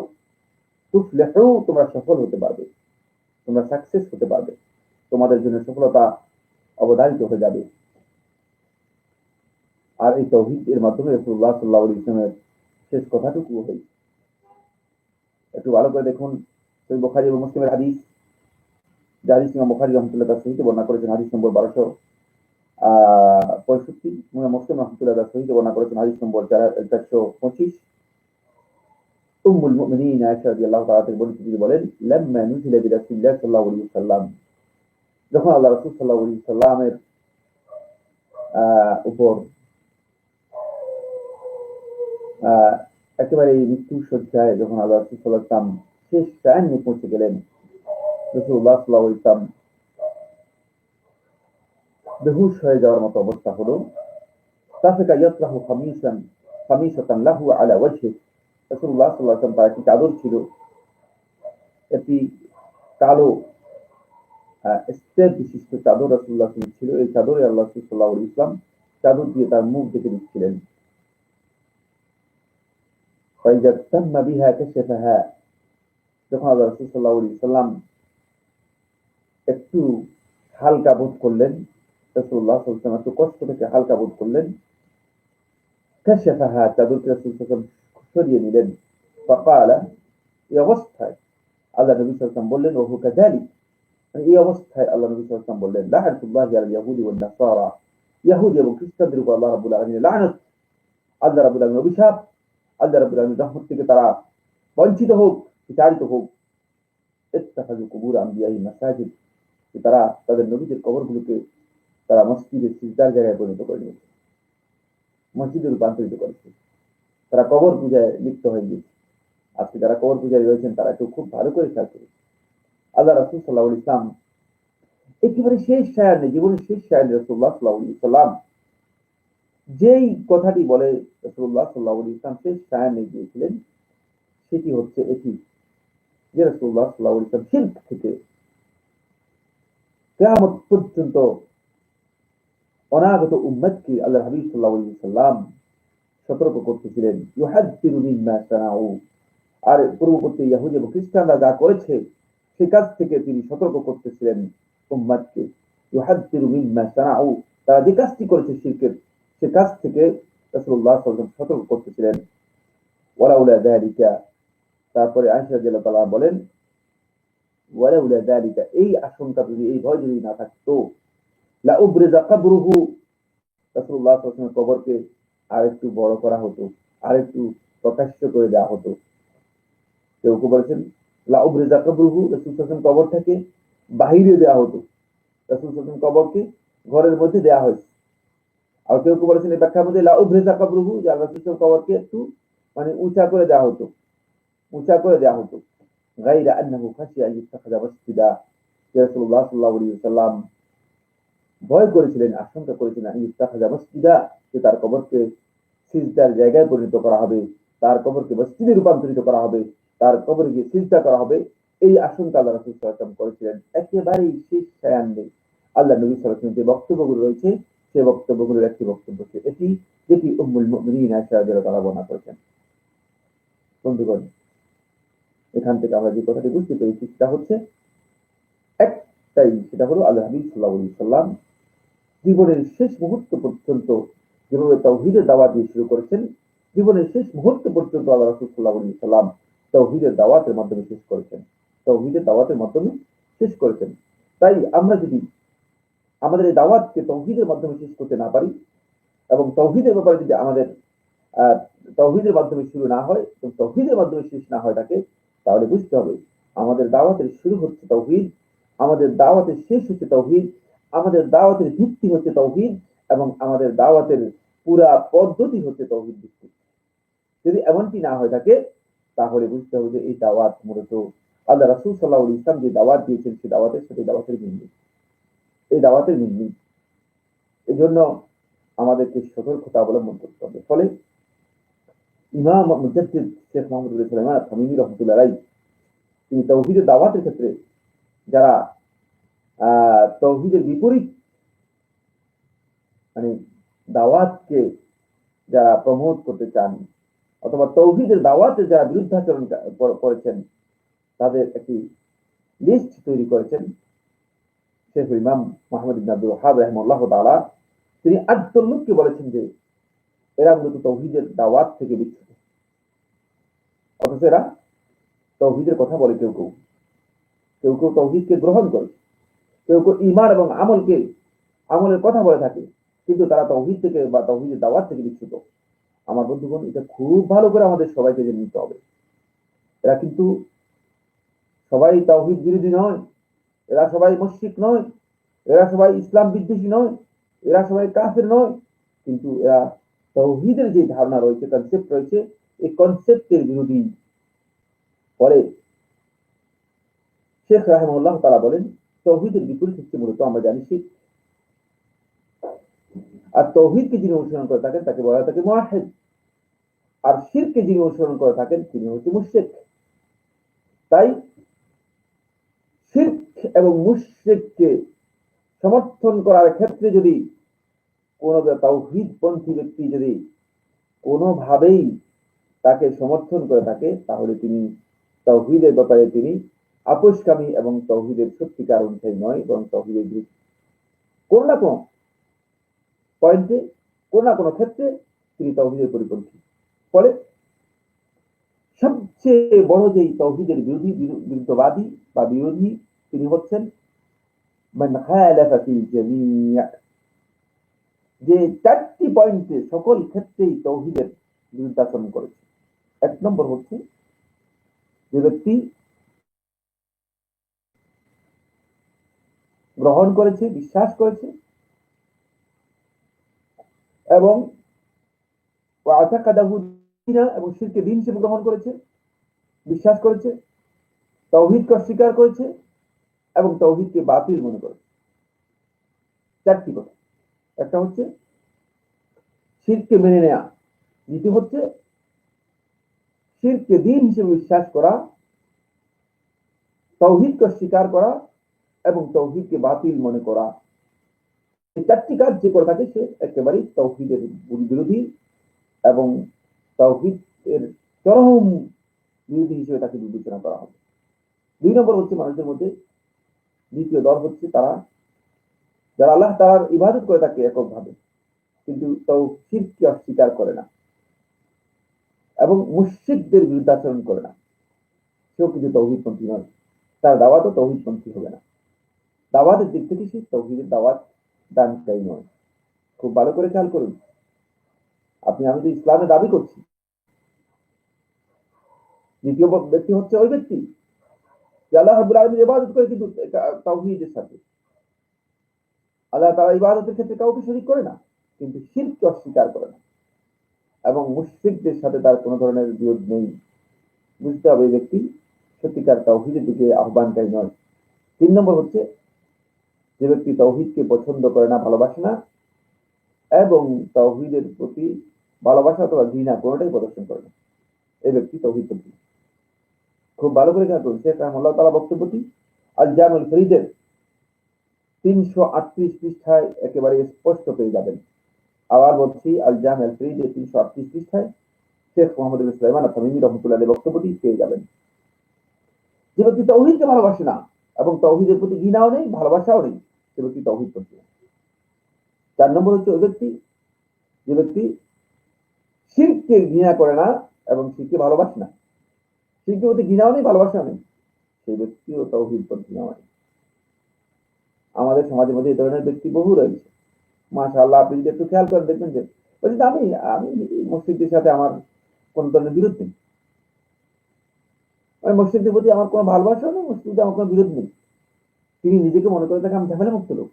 তুফলিহু তোমরা সফল হতে পারবে, তোমরা সাকসেস হতে পারবে, তোমাদের জন্য সফলতা অবধারিত হয়ে যাবে। আর এই তাওহীদ এর মাধ্যমে রাসূলুল্লাহ সাল্লাল্লাহু আলাইহি ওয়াসাল্লামের শেষ কথাটুকু হয়। একটু ভালো করে দেখুন, সহিহ বুখারী এবং মুসলিমের হাদিস, যে হাদিস ইমাম বুখারী রাহমাতুল্লাহ তাআলা সহিহ বর্ণনা করেছেন, হাদিস নম্বর 1265, মুসলিম রাহমাতুল্লাহ তাআলা সহিহ বর্ণনা করেছেন হাদিস নম্বর 425। উম্মুল মুমিনিন আয়েশা রাদিয়াল্লাহু তাআলা থেকে বর্ণিত, তিনি বলেন লাম্মা নুজিলা বিরাসূলিল্লাহ সাল্লাল্লাহু আলাইহি ওয়াসাল্লাম, যখন আল্লাহ রাসূল সাল্লাল্লাহু আলাইহি ওয়াসাল্লামের উপর একেবারে এই মৃত্যুর শয্যায় যখন আল্লাহ রাসূল সাল্লাল্লাহু আলাইহি ওয়াসাল্লাম শেষ সায়ান্নে পৌঁছে গেলেন, রাসূলুল্লাহ সাল্লাল্লাহু আলাইহি ওয়াসাল্লাম বেহুশ হয়ে যাওয়ার মতো অবস্থা হলো। তাফিকা ইয়াতরাহু খামিসাতান লাহু আলা ওয়াজহি। রাসূলুল্লাহ সাল্লাল্লাহু আলাইহি ওয়াসাল্লাম, তার একটি চাদর ছিল, একটি কালো স্টেপ বিশিষ্ট চাদর রাসূলুল্লাহ সাল্লাল্লাহু আলাইহি ওয়াসাল্লাম ছিল। এই চাদরে আল্লাহ রাসূল সাল্লাল্লাহু আলাইহি ওয়াসাল্লাম চাদর দিয়ে তার মুখ ঢেকে দিচ্ছিলেন। ফাইজা তাম্মা বিহা কাশাফাহা। যখন আল্লাহ রাসূল সাল্লাল্লাহু আলাইহি ওয়াসাল্লাম একটু হালকা বোধ করলেন, রাসূলুল্লাহ সাল্লাল্লাহু আলাইহি ওয়াসাল্লাম একটু কষ্ট থেকে হালকা বোধ করলেন, কাশাফাহা, চাদরকে রাসূল সাল্লাল্লাহু আলাইহি ওয়াসাল্লাম সরিয়ে নিলেন। ফাকালা, এই অবস্থায় আল্লাহ নবী সাল্লাল্লাহু আলাইহি ওয়াসাল্লাম বললেন, ওহু কাযালিক, এই অবস্থায় আল্লাহ নবী সাল্লাল্লাহু আলাইহি ওয়াসাল্লাম বললেন, লা'নাতুল্লাহি আলাল ইয়াহুদি ওয়ান নাসারা, ইহুদি এবং খ্রিস্টানদের উপর আল্লাহ রাব্বুল আলামিনের লানত, আল্লাহ রাব্বুল আলামিনের অভিশাপ, আল্লাহ রাব্বুল আলামিনের রহমত থেকে তারা বঞ্চিত হোক, বিতাড়িত হোক। ইত্তাখাযু কুবুর আম্বিয়াহি মাসাজিদ, তারা তাদের নবীদের কবরগুলোকে তারা মসজিদের সিজদার জায়গায় পরিণত করে নিয়েছে, মসজিদে রূপান্তরিত করেছে। তারা কবর পূজায় লিপ্ত হয়ে গিয়েছে। আজকে যারা কবর পূজায় রয়েছেন তারা একটু খুব ভালো করে খেয়াল করুন। আল্লাহ রাসূল সাল্লাল্লাহু আলাইহি ওয়াসাল্লাম একেবারে শেষ সায়ান্নে, জীবনের শেষ সায়ান্নে রাসূলুল্লাহ সাল্লাল্লাহু আলাইহি ওয়াসাল্লাম যেই কথাটি বলে রাসূলুল্লাহ সাল্লাল্লাহু আলাইহি ওয়াসাল্লাম শেষ সায়ান্নে গিয়েছিলেন, সেটি হচ্ছে এটি যে রাসূলুল্লাহ সাল্লাল্লাহু আলাইহি ওয়াসাল্লাম শিরক থেকে কিয়ামত পর্যন্ত অনাগত উম্মতকে আল্লাহর হাবিব সাল্লাল্লাহু আলাইহি ওয়াসাল্লাম সতর্ক করতেছিলেন, ইউহাদ্দিরু মিম্মা সানাউ, আর পূর্ববর্তী ইহুদি এবং খ্রিস্টানরা যা করেছে সে কাজ থেকে তিনি সতর্ক করতেছিলেন উম্মতকে। ইউহাদ্দিরু মিম্মা সানাউ, তারা যে কাজটি করেছে শিরকের, সে কাজ থেকে রাসূলুল্লাহ সাল্লাল্লাহু আলাইহি ওয়াসাল্লাম সতর্ক করতেছিলেন। ওয়ালাউলা যালিকা, তারপরে আয়েশা রাদিয়াল্লাহু তাআলা বলেন, ওয়ালাউলা যালিকা, এই আশঙ্কা যদি, এই ভয় যদি না থাকতো, লা উবরিজা কবরুহু, রাসূলুল্লাহ সাল্লাল্লাহু আলাইহি ওয়াসাল্লামের কবরকে আরেকটু বড় করা হতো, আরেকটু প্রকাশ্য করে দেওয়া হতো। কেউ কেউ বলেছেন লা উবরিজা কবরুহু, রাসূল সাল্লাল্লাহু আলাইহি ওয়াসাল্লাম কবরটাকে বাহিরে দেওয়া হতো, রাসূল সাল্লাল্লাহু আলাইহি ওয়াসাল্লাম কবরকে ঘরের মধ্যে দেওয়া হয়েছে। আর কেউ কেউ বলেছেন এই ব্যাখ্যার মধ্যে লা উবরিজা কবরুহু, যে রাসূল সাল্লাল্লাহু আলাইহি ওয়াসাল্লাম কবরকে একটু মানে উঁচা করে দেওয়া হতো, উঁচা করে দেওয়া হতো। গায়রা আন্নাহু খাশিয়া আন ইত্তাখাযা মাসজিদা, রাসূলুল্লাহ সাল্লাল্লাহু আলাইহি ওয়াসাল্লাম ভয় করেছিলেন, আশঙ্কা করেছিলেন, ইত্তাখাযা মাসজিদা, যে তার কবরকে সিজদার জায়গায় পরিণত করা হবে, তার কবরকে মসজিদে রূপান্তরিত করা হবে, তার কবরে গিয়ে সিজদা করা হবে। এই আশঙ্কা আল্লাহ রাসূল সাল্লাল্লাহু আলাইহি ওয়াসাল্লাম করেছিলেন। একেবারেই শেষ সায়ান্নে আল্লাহ নবী সাল্লাল্লাহু আলাইহি ওয়াসাল্লাম যে বক্তব্যগুলো রয়েছে, সেই বক্তব্যগুলোর একটি বক্তব্য হচ্ছে এটি, যেটি উম্মুল মুমিনিন আয়েশা রাদিয়াল্লাহু তাআলা বর্ণনা করেছেন। বন্ধুগণ, এখান থেকে আমরা যে কথাটি বুঝতে পেরেছি সেটা হচ্ছে একটাই, সেটা হলো আল্লাহ হাবিব সাল্লাল্লাহু আলাইহি ওয়াসাল্লাম জীবনের শেষ মুহূর্ত পর্যন্ত যেভাবে তাওহীদের দাওয়াত দিয়ে শুরু করেছেন, জীবনের শেষ মুহূর্ত পর্যন্ত আল্লাহ রাসূল সাল্লাল্লাহু আলাইহি ওয়াসাল্লাম তাওহীদের দাওয়াতের মাধ্যমে শেষ করেছেন, তাওহীদের দাওয়াতের মাধ্যমে শেষ করেছেন। তাই আমরা যদি আমাদের এই দাওয়াতকে তাওহীদের মাধ্যমে শেষ করতে না পারি, এবং তাওহীদের ব্যাপারে যদি আমাদের তাওহীদের মাধ্যমে শুরু না হয় এবং তাওহীদের মাধ্যমে শেষ না হয় থাকে, তাহলে বুঝতে হবে আমাদের দাওয়াতের শুরু হচ্ছে তাওহীদ, আমাদের দাওয়াতের শেষ হচ্ছে তাওহীদ, আমাদের দাওয়াতের ভিত্তি হচ্ছে তাওহীদ, এবং আমাদের দাওয়াতের পুরা পদ্ধতি হচ্ছে তাওহীদ ভিত্তিক। যদি এমনটি না হয়ে থাকে, তাহলে বুঝতে হবে যে এই দাওয়াত মূলত আল্লাহ রাসূল সাল্লাল্লাহু আলাইহি ওয়াসাল্লাম যে দাওয়াত দিয়েছেন, সেই দাওয়াতের সাথে দাওয়াতের মিল নেই, এই দাওয়াতের মিল নেই। এই জন্য আমাদেরকে সতর্কতা অবলম্বন করতে হবে। ফলে ইমাম মুজাদ্দিদ শেখ মোহাম্মদ বিন সুলাইমান তামিমি রাহমাতুল্লাহ আলাইহি, তিনি তাওহীদের দাওয়াতের ক্ষেত্রে যারা তাওহীদের বিপরীত মানে দাওয়াতকে যারা প্রমোট করতে চান, অথবা তাওহীদের দাওয়াতে যারা বিরুদ্ধাচরণ করেছেন, তাদের একটি লিস্ট তৈরি করেছেন শেখ ইমাম মুহাম্মদ ইবনে আব্দুল ওয়াহ্হাব রাহিমাহুল্লাহ তাআলা। তিনি ৮ লোককে বলেছেন যে এরা মূলত তাওহীদের দাওয়াত থেকে বিচ্যুত, অথচ এরা তাওহীদের কথা বলে। কেউ কেউ কেউ কেউ তাওহীদকে গ্রহণ করে, কেউ কেউ ঈমান এবং আমলের কথা বলে থাকে, কিন্তু তারা তাওহীদ থেকে বা তাওহীদের দাওয়াত থেকে বিচ্যুত। আমার বন্ধুগণ, এটা খুব ভালো করে আমাদের সবাইকে জেনে নিতে হবে। এরা কিন্তু সবাই তাওহীদ বিরোধী নয়, এরা সবাই মুশরিক নয়, এরা সবাই ইসলাম বিদ্বেষী নয়, এরা সবাই কাফের নয়, কিন্তু এরা তাওহীদের যে ধারণা রয়েছে, কনসেপ্ট রয়েছে, এই কনসেপ্টের বিরোধী। ফলে শেখ রাহিমাহুল্লাহ তাআলা বলেন তাওহীদের বিপরীত হচ্ছে মূলত আমরা জানি শিরক। আর তাওহীদকে যিনি অনুসরণ করে থাকেন তাকে বলা হয় তাকে মুওয়াহহিদ, আর শিরককে যিনি অনুসরণ করে থাকেন তিনি হচ্ছে মুশরিক। তাই শিরক এবং মুশরিককে সমর্থন করার ক্ষেত্রে যদি কোন তাওহীদপন্থী ব্যক্তি যদি কোনোভাবেই তাকে সমর্থন করে থাকে তাহলে তিনি তাওহীদের ব্যাপারে তিনি আপোষকামী এবং তাওহীদের সত্যিকার অনুসারী নয়, বরং তাওহীদের বিরুদ্ধে। কোন না কোন পয়েন্টে, কোন না কোন ক্ষেত্রে তিনি তাওহীদের পরিপন্থী। ফলে সবচেয়ে বড় যেই তাওহীদের বিরুদ্ধবাদী বা বিরোধী তিনি হচ্ছেন মান খালাফা ফিল জামি', যে চারটি পয়েন্টে সকল ক্ষেত্রেই তাওহীদের বিরুদ্ধাচরণ করেছে। এক নম্বর হচ্ছে যে ব্যক্তি গ্রহণ করেছে, বিশ্বাস করেছে এবং এবং শিরকে দ্বীন হিসেবে গ্রহণ করেছে, বিশ্বাস করেছে, তাওহীদকে অস্বীকার করেছে এবং তাওহীদকে বাতিল মনে করেছে। চারটি কথা। একটা হচ্ছে শিরকে মেনে নেয়া, দ্বিতীয় হচ্ছে শিরকে দ্বীন হিসেবে বিশ্বাস করা, তাওহীদকে অস্বীকার করা এবং তাওহীদকে বাতিল মনে করা। এই চারটি কাজ যে করে থাকে সে একেবারেই তাওহীদের বিরোধী এবং তাওহীদের চরম বিরোধী হিসেবে তাকে বিবেচনা করা হবে। দুই নম্বর হচ্ছে মানুষের মধ্যে দ্বিতীয় দল হচ্ছে তারা যারা আল্লাহ তাআলার ইবাদত করে থাকে এককভাবে, কিন্তু শিরককে অস্বীকার করে না এবং মুশরিকদের বিরুদ্ধাচরণ করে না, সেও কিন্তু তাওহীদপন্থী নয়, তার দাওয়াতও তাওহীদপন্থী হবে না। দাওয়াতের দিক থেকে সে তাওহীদের দাওয়াত দানকারী নয়। খুব ভালো করে খেয়াল করুন, আমি তো ইসলামে দাবি করছি, দ্বিতীয় ব্যক্তি হচ্ছে ওই ব্যক্তি যে আল্লাহ রাব্বুল আলামিনের ইবাদত করে কিন্তু তাওহীদের সাথে, আল্লাহ তাআলা ইবাদতের ক্ষেত্রে কাউকে শরীক করে না, কিন্তু শিরককে অস্বীকার করে না এবং মুশরিকদের সাথে তার কোনো ধরনের বিরোধ নেই। বুঝতে হবে এই ব্যক্তি সত্যিকার তাওহীদের দিকে আহ্বানকারী নয়। তিন নম্বর হচ্ছে যে ব্যক্তি তাওহীদকে পছন্দ করে না, ভালোবাসে না এবং তাওহীদের প্রতি ভালোবাসা অথবা ঘৃণা কোনোটাই প্রদর্শন করে না, এই ব্যক্তি তাওহীদপন্থী। খুব ভালো করে খেয়াল করুন, শেখ রাহিমাহুল্লাহ তাআলা বক্তব্যটি আল জামিউল ফরিদের 338 পৃষ্ঠায় একেবারে স্পষ্ট পেয়ে যাবেন। আবার বলছি, আল জামিউল ফরিদের 338 পৃষ্ঠায় শেখ মুহাম্মদ ইবনে সুলাইমান আত-তামিমি রাহমাতুল্লাহ আলাইহি বক্তব্যটি পেয়ে যাবেন। যে ব্যক্তি তাওহীদকে ভালোবাসে না এবং তাওহীদের প্রতি ঘৃণাও নেই, ভালোবাসাও নেই, সে ব্যক্তি তাওহীদপন্থী। 4 নম্বর হচ্ছে ওই ব্যক্তি যে ব্যক্তি শিরককে ঘৃণা করে না এবং শিরককে ভালোবাসে না, শিরকের প্রতি ঘৃণাও নেই, ভালোবাসাও নেই, সেই ব্যক্তিও তাওহীদপন্থী নয়। আমাদের সমাজের মধ্যে এই ধরনের ব্যক্তি বহু রয়েছে, মাশাআল্লাহ। আপনি যদি একটু খেয়াল করেন দেখবেন যে বলছি আমি আমি মসজিদের সাথে আমার কোন ধরনের বিরোধ নেই, আমি মসজিদের প্রতি আমার কোনো ভালোবাসা নেই, মসজিদে আমার কোনো বিরোধ নেই। তিনি নিজেকে মনে করে থাকেন আমি ঝামেলা মুক্ত লোক।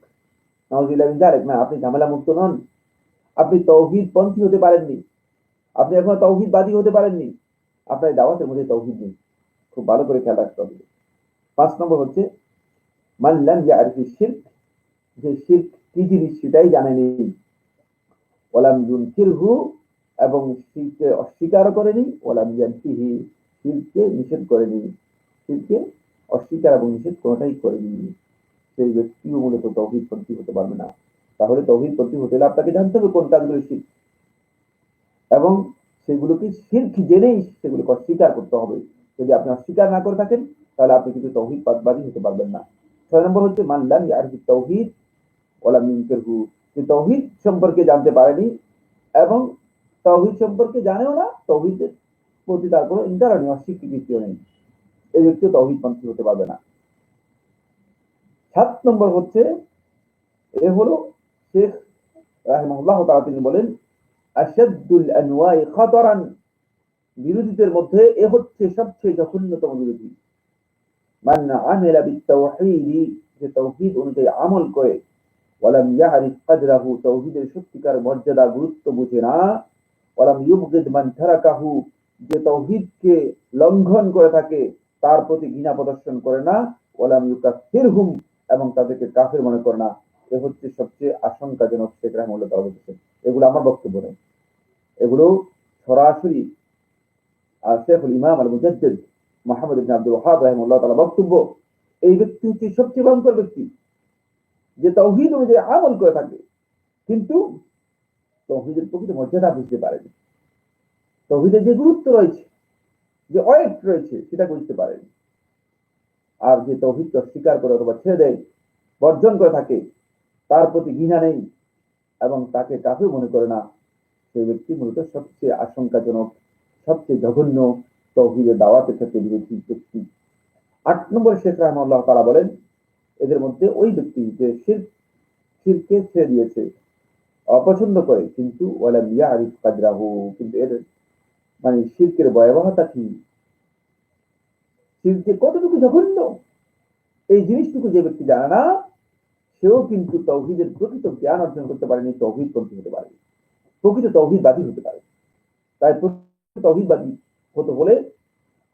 নাউযুবিল্লাহি মিন যালিক। না, আপনি ঝামেলা মুক্ত নন, আপনি তাওহীদপন্থী হতে পারেননি, আপনি এখনো তাওহীদবাদী হতে পারেননি, আপনার দাওয়াতের মধ্যে তাওহীদ নেই। খুব ভালো করে খেয়াল রাখতে হবে। 5 নম্বর হচ্ছে মান লাম ইয়ারিফ শিরক, যে শিরক কি জিনিস সেটাই জানেনি, ওয়ালাম ইউনকিরহু, এবং শিরককে অস্বীকার করেনি, ওয়ালাম ইয়ানফিহি, শিরককে নিষেধ করেনি, শিরককে অস্বীকার এবং নিষেধ কোনটাই করেনি, সেই ব্যক্তিও মূলত তাওহীদপন্থী হতে পারবে না। তাহলে তাওহীদপন্থী হতে হলে আপনাকে জানতে হবে কোন কাজগুলো শিরক এবং সেগুলোকে শিরক জেনেই সেগুলোকে অস্বীকার করতে হবে। যদি আপনি অস্বীকার না করে থাকেন তাহলে আপনি কিন্তু তাওহীদবাদী হতে পারবেন না। 6 নম্বর হচ্ছে মান লাম ইয়ারিফ তাওহীদ ওয়ালাম ইনকিরহু, যে তাওহীদ সম্পর্কে জানতে পারেনি এবং তাওহীদ সম্পর্কে জানেও না, তাওহীদের প্রতি তার কোনো ইনকার নেই, অস্বীকৃতিও নেই, এই ব্যক্তিও তাওহীদপন্থী হতে পারবে না। 7 নম্বর হচ্ছে এ হলো শেখ রাহিমাহুল্লাহ তাআলা তিনি বলেন আশাদ্দুল আনওয়াই খাতারান, বিরোধীদের মধ্যে এ হচ্ছে সবচেয়ে জঘন্যতম বিরোধী। মান আমিলা বিত-তাওহীদ, যে তাওহীদ অনুযায়ী আমল করে, ওয়ালাম ইয়ারিফ কদরাহু, তাওহীদের সত্যিকার মর্যাদা গুরুত্ব বুঝে না, ওয়ালাম ইউবগিদ মান তারাকাহু, যে তৌহিদকে লঙ্ঘন করে থাকে তার প্রতি ঘৃণা প্রদর্শন করে না, ওয়ালাম ইউকাফিরহুম, এবং তাদেরকে কাফির মনে করে না। এ হচ্ছে সবচেয়ে আশঙ্কাজনক। শেখ রাহমাতুল্লাহ তাআলা বলতেছেন, এগুলো আমার বক্তব্য নয়, এগুলো সরাসরি শেখুল ইমাম আল মুজাদ্দিদ মুহাম্মদ ইবনে আব্দুল ওয়াহ্হাব রাহিমাহুল্লাহ তাআলা বক্তব্য। এই ব্যক্তি হচ্ছে সবচেয়ে ভয়ঙ্কর ব্যক্তি, যে তাওহীদ অনুযায়ী আমল করে থাকে কিন্তু তাওহীদের প্রকৃত মর্যাদা বুঝতে পারেনি, তাওহীদের যে গুরুত্ব রয়েছে, যে ওয়েট রয়েছে, সেটা বুঝতে পারেনি। আর যে তাওহীদকে অস্বীকার করে অথবা ছেড়ে দেয়, বর্জন করে থাকে, তার প্রতি ঘৃণা নেই এবং তাকে কাফির মনে করে না, সেই ব্যক্তি মূলত সবচেয়ে আশঙ্কাজনক, সবচেয়ে জঘন্য, তাওহীদের দাওয়াতের ক্ষেত্রে বিরোধী ব্যক্তি। ৮ নম্বর শেখ রাহমাহুল্লাহ তাআলা বলেন, এদের মধ্যে ওই ব্যক্তি যে শিরকে ছেড়ে দিয়েছে, অপছন্দ করে, কিন্তু ওয়ালাম ইয়ারিফ কাদরাহু, কিন্তু এর মানে শিরকের ভয়াবহতা কি, শিরকে কতটুকু জঘন্য, এই জিনিসটুকু যে ব্যক্তি জানে না, সেও কিন্তু তাওহীদের প্রকৃত জ্ঞান অর্জন করতে পারেনি, তাওহীদপন্থী হতে পারেনি, প্রকৃত তাওহীদবাদী হতে পারে। তাই প্রকৃত তাওহীদবাদী হতে হলে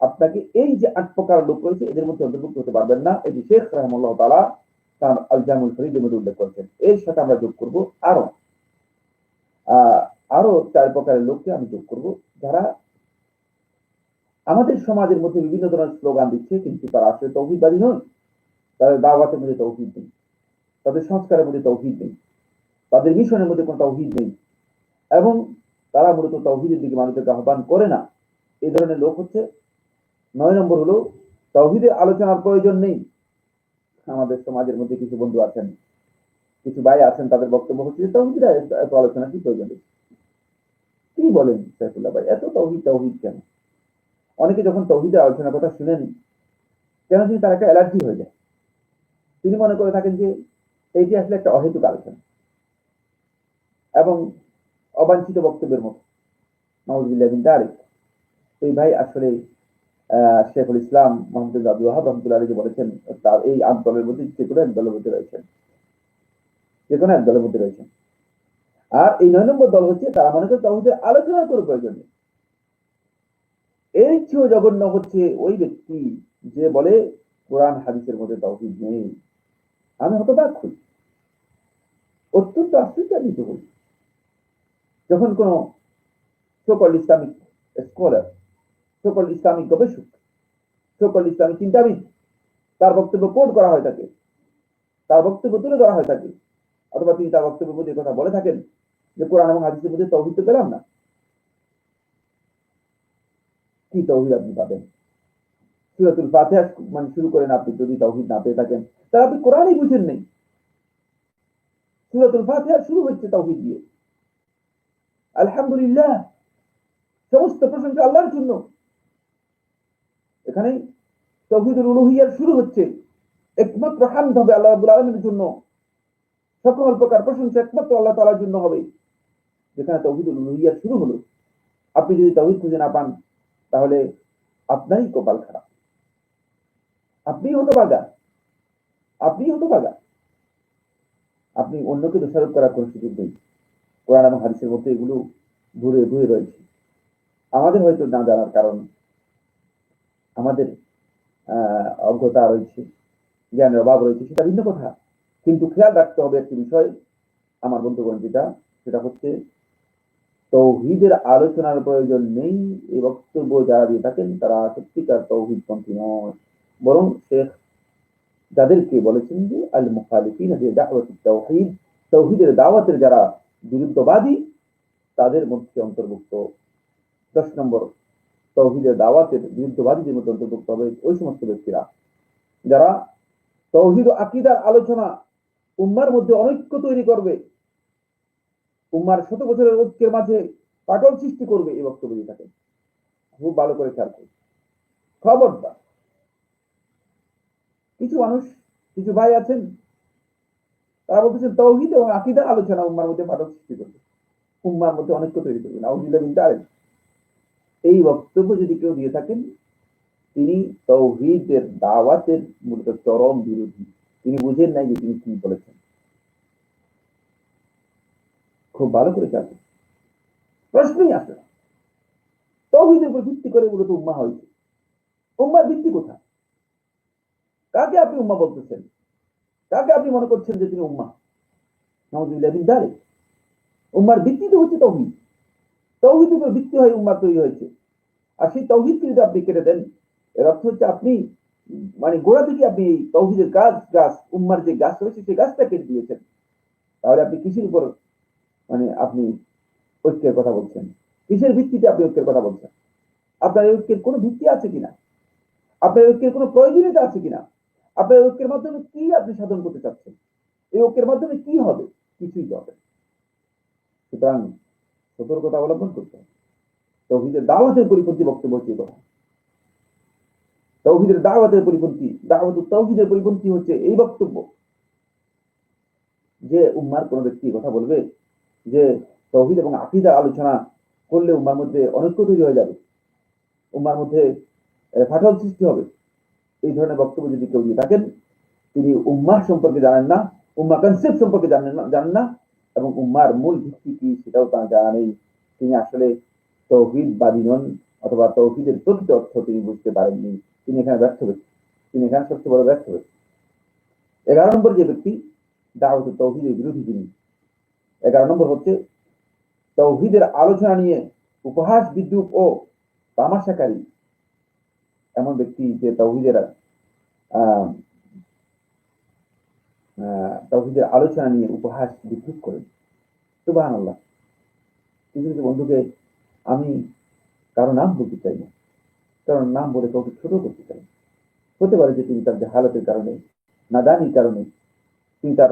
আপনাকে এই যে ৮ প্রকার লোক রয়েছে, এদের মধ্যে অন্তর্ভুক্ত হতে পারবেন না। এটি শেখ রাহমাহুল্লাহ তাআলা তার আল জামুল ফরিদের মধ্যে উল্লেখ করেছেন। এর সাথে আমরা যোগ করব আরো আরো ৪ প্রকারের লোককে আমি যোগ করব, যারা আমাদের সমাজের মধ্যে বিভিন্ন ধরনের স্লোগান দিচ্ছে, কিন্তু তারা আসলে তাওহীদবাদী নয়। তাদের দাওয়াতের মধ্যে তাওহীদ নেই, তাদের সংস্কারের মধ্যে তাওহীদ নেই, তাদের মিশনের মধ্যে কোনো তাওহীদ নেই, এবং তারা মূলত তাওহীদের দিকে মানুষদেরকে আহ্বান করে না। এই ধরনের লোক হচ্ছে ৯ নম্বর হলো, তাওহীদের আলোচনার প্রয়োজন নেই। আমাদের সমাজের মধ্যে কিছু বন্ধু আছেন, কিছু ভাই আছেন, তাদের বক্তব্য হচ্ছে তাওহীদের এত আলোচনা কি প্রয়োজন নেই। কি বলেন সাইফুল্লাহ ভাই, এত তাওহীদ তাওহীদ কেন? অনেকে যখন তাওহীদের আলোচনার কথা শুনেন, কেন জানি তার একটা অ্যালার্জি হয়ে যায়। তিনি মনে করে থাকেন যে এইটি আসলে একটা অহেতুক আলোচনা এবং অবাঞ্ছিত বক্তব্যের মতো। নাউযুবিল্লাহি মিন যালিক। এই ভাই আসলে শেখুল ইসলাম মুহাম্মদ আব্দুল ওয়াহাব রাহমাতুল্লাহি আলাইহি বলেছেন, তার এই আন্দোলনের মধ্যে যে কোনো এক দলের মধ্যে রয়েছেন, যে কোনো এক দলের মধ্যে রয়েছেন। আর এই ৯ নম্বর দল হচ্ছে, তারা মনে করে তাওহীদের আলোচনার কোনো প্রয়োজন নেই। এর চেয়েও জঘন্য হচ্ছে ওই ব্যক্তি যে বলে কোরআন হাদিসের মধ্যে তাওহীদ নেই। আমি হতবাক হই, অত্যন্ত আশ্চর্যান্বিত হই, যখন কোন সকল ইসলামিক স্কলার, সকল ইসলামিক গবেষক, সকল ইসলামিক চিন্তাবিদ, তার বক্তব্য কোট করা হয় থাকে, তার বক্তব্য তুলে ধরা হয় থাকে, অথবা তিনি তার বক্তব্যের মধ্যে কথা বলে থাকেন যে কোরআন এবং হাদিসের মধ্যে তাওহীদ তো পেলাম না। কি তাওহীদ আপনি পাবেন? সূরাতুল ফাতিহা মানে শুরু করেন, আপনি যদি তাওহীদ না পেয়ে থাকেন, তাহলে আপনি কোরআনই বুঝেন নেই। সূরাতুল ফাতিহা শুরু হচ্ছে তাওহীদ দিয়ে, আলহামদুলিল্লাহ, সমস্ত প্রশংসা আল্লাহর জন্য। এখানে তাওহীদুল উলুহিয়্যার শুরু হচ্ছে, একমাত্র হামদ হবে আল্লাহ রাব্বুল আলামিনের জন্য, সকল প্রকার প্রশংসা একমাত্র আল্লাহ তাআলার জন্য হবে। যেখানে তাওহীদুল উলুহিয়্যা শুরু হলো, আপনি যদি তাওহীদ খুঁজে না পান, তাহলে আপনারই কপাল খারাপ, আপনিই হতভাগা, আপনিই হতভাগা। আপনি অন্যকে দোষারোপ করার কোনো সুযোগ নেই। কোরআন এবং হাদিসের মধ্যে এগুলো ঘুরে ঘুরে রয়েছে। আমাদের হয়তো না জানার কারণ, আমাদের অজ্ঞতা রয়েছে, জ্ঞানের অভাব রয়েছে, সেটা ভিন্ন কথা। কিন্তু খেয়াল রাখতে হবে একটি বিষয়, আমার বন্ধুগণ, সেটা হচ্ছে তাওহীদের আলোচনার প্রয়োজন নেই এই বক্তব্য যারা দিয়ে থাকেন, তারা সত্যিকার তাওহীদপন্থী নয়। বরং শেখ যাদেরকে বলেছেন যে আল মুখালিফিন লিদাওয়াতিত তাওহীদ, তাওহীদের দাওয়াতের যারা বিরুদ্ধবাদী, তাদের মধ্যে অন্তর্ভুক্ত। ১০ নম্বর, তাওহীদের দাওয়াতের বিরুদ্ধবাদীদের মধ্যে অন্তর্ভুক্ত হবে ওই সমস্ত ব্যক্তিরা যারা তাওহীদ ও আকীদার আলোচনা উম্মার মধ্যে অনৈক্য তৈরি করবে, উম্মার শত বছরের ঐক্যের মাঝে ফাটল সৃষ্টি করবে, এই বক্তব্য দিয়ে থাকেন। খুব ভালো করে খেয়াল করুন, খবরদার। কিছু মানুষ, কিছু ভাই আছেন, তারা বলতেছেন তাওহীদ এবং আকীদার আলোচনা উম্মার মধ্যে ফাটল সৃষ্টি করবে, উম্মার মধ্যে অনৈক্য তৈরি করবে। নাউযুবিল্লাহি মিন যালিক। এই বক্তব্য যদি কেউ দিয়ে থাকেন, তিনি তাওহীদের দাওয়াতের মূলত চরম বিরোধী। তিনি বুঝেন নাই যে তিনি কি বলেছেন। খুব ভালো করে খেয়াল করুন, প্রশ্নই আসে না। তাওহীদের উপর ভিত্তি করে মূলত উম্মাহ হয়েছে। উম্মার ভিত্তি কোথায়? কাকে আপনি উম্মাহ বলতেছেন? কাকে আপনি মনে করছেন যে তিনি উম্মাহ? নাউযুবিল্লাহি মিন যালিক। উম্মার ভিত্তি তো হচ্ছে তাওহীদ। তাওহীদের উপর ভিত্তি হয়ে উম্মাহ তৈরি হয়েছে। আর সেই তাওহীদকে যদি আপনি কেটে দেন, এর অর্থ হচ্ছে আপনি মানে গোড়া থেকে আপনি এই তাওহীদের গাছ উম্মার যে গাছ রয়েছে সেই গাছটা কেটে দিয়েছেন। তাহলে আপনি কিসের উপর মানে আপনি ঐক্যের কথা বলছেন? কিসের ভিত্তিতে আপনি ঐক্যের কথা বলছেন? আপনার এই ঐক্যের কোনো ভিত্তি আছে কিনা? আপনার ঐক্যের কোনো প্রয়োজনীয়তা আছে কিনা? আপনার ঐক্যের মাধ্যমে কি আপনি সাধন করতে চাচ্ছেন? এই ঐক্যের মাধ্যমে কি হবে? কিছুই তো হবে। সুতরাং সতর্কতা অবলম্বন করতে হবে। তাওহীদের দাওয়াতের পরিপন্থী বক্তব্য হচ্ছে কথা। তাওহীদের দাওয়াতের পরিপন্থী, দাওয়াতুত তাওহীদের পরিপন্থী হচ্ছে এই বক্তব্য যে উম্মার কোন ব্যক্তি কথা বলবে যে তাওহীদ এবং আকীদা আলোচনা করলে উম্মার মধ্যে অনৈক্য তৈরি হয়ে যাবে, উম্মার মধ্যে ফাটল সৃষ্টি হবে। এই ধরনের বক্তব্য যদি কেউ দিয়ে থাকেন, তিনি উম্মাহ সম্পর্কে জানেন না, উম্মাহ কনসেপ্ট সম্পর্কে জানেন না এবং উম্মার মূল ভিত্তি কি সেটাও তার জানা নেই। তিনি আসলে তাওহীদবাদী নন, অথবা তাওহীদের প্রকৃত অর্থ তিনি বুঝতে পারেননি। তিনি এখানে ব্যর্থ ব্যক্তি। তিনি এখানে সবচেয়ে বড় ব্যর্থ ব্যক্তি। 11 নম্বর যে ব্যক্তি দাওয়াতুত তাওহীদের বিরোধী, তিনি 11 নম্বর হচ্ছে তাওহীদের আলোচনা নিয়ে উপহাস, বিদ্রূপ ও তামাশাকারী এমন ব্যক্তি যে তাওহীদের আলোচনা নিয়ে উপহাস, বিদ্রূপ করেন। সুবহানাল্লাহ। কিছু কিছু বন্ধুকে আমি কারো নাম বলতে চাই না, কারণ নাম বলে কাউকে ছোট করতে চাই। হতে পারে যে তিনি তার জাহালাতের কারণে, নাদানির কারণে, তিনি তার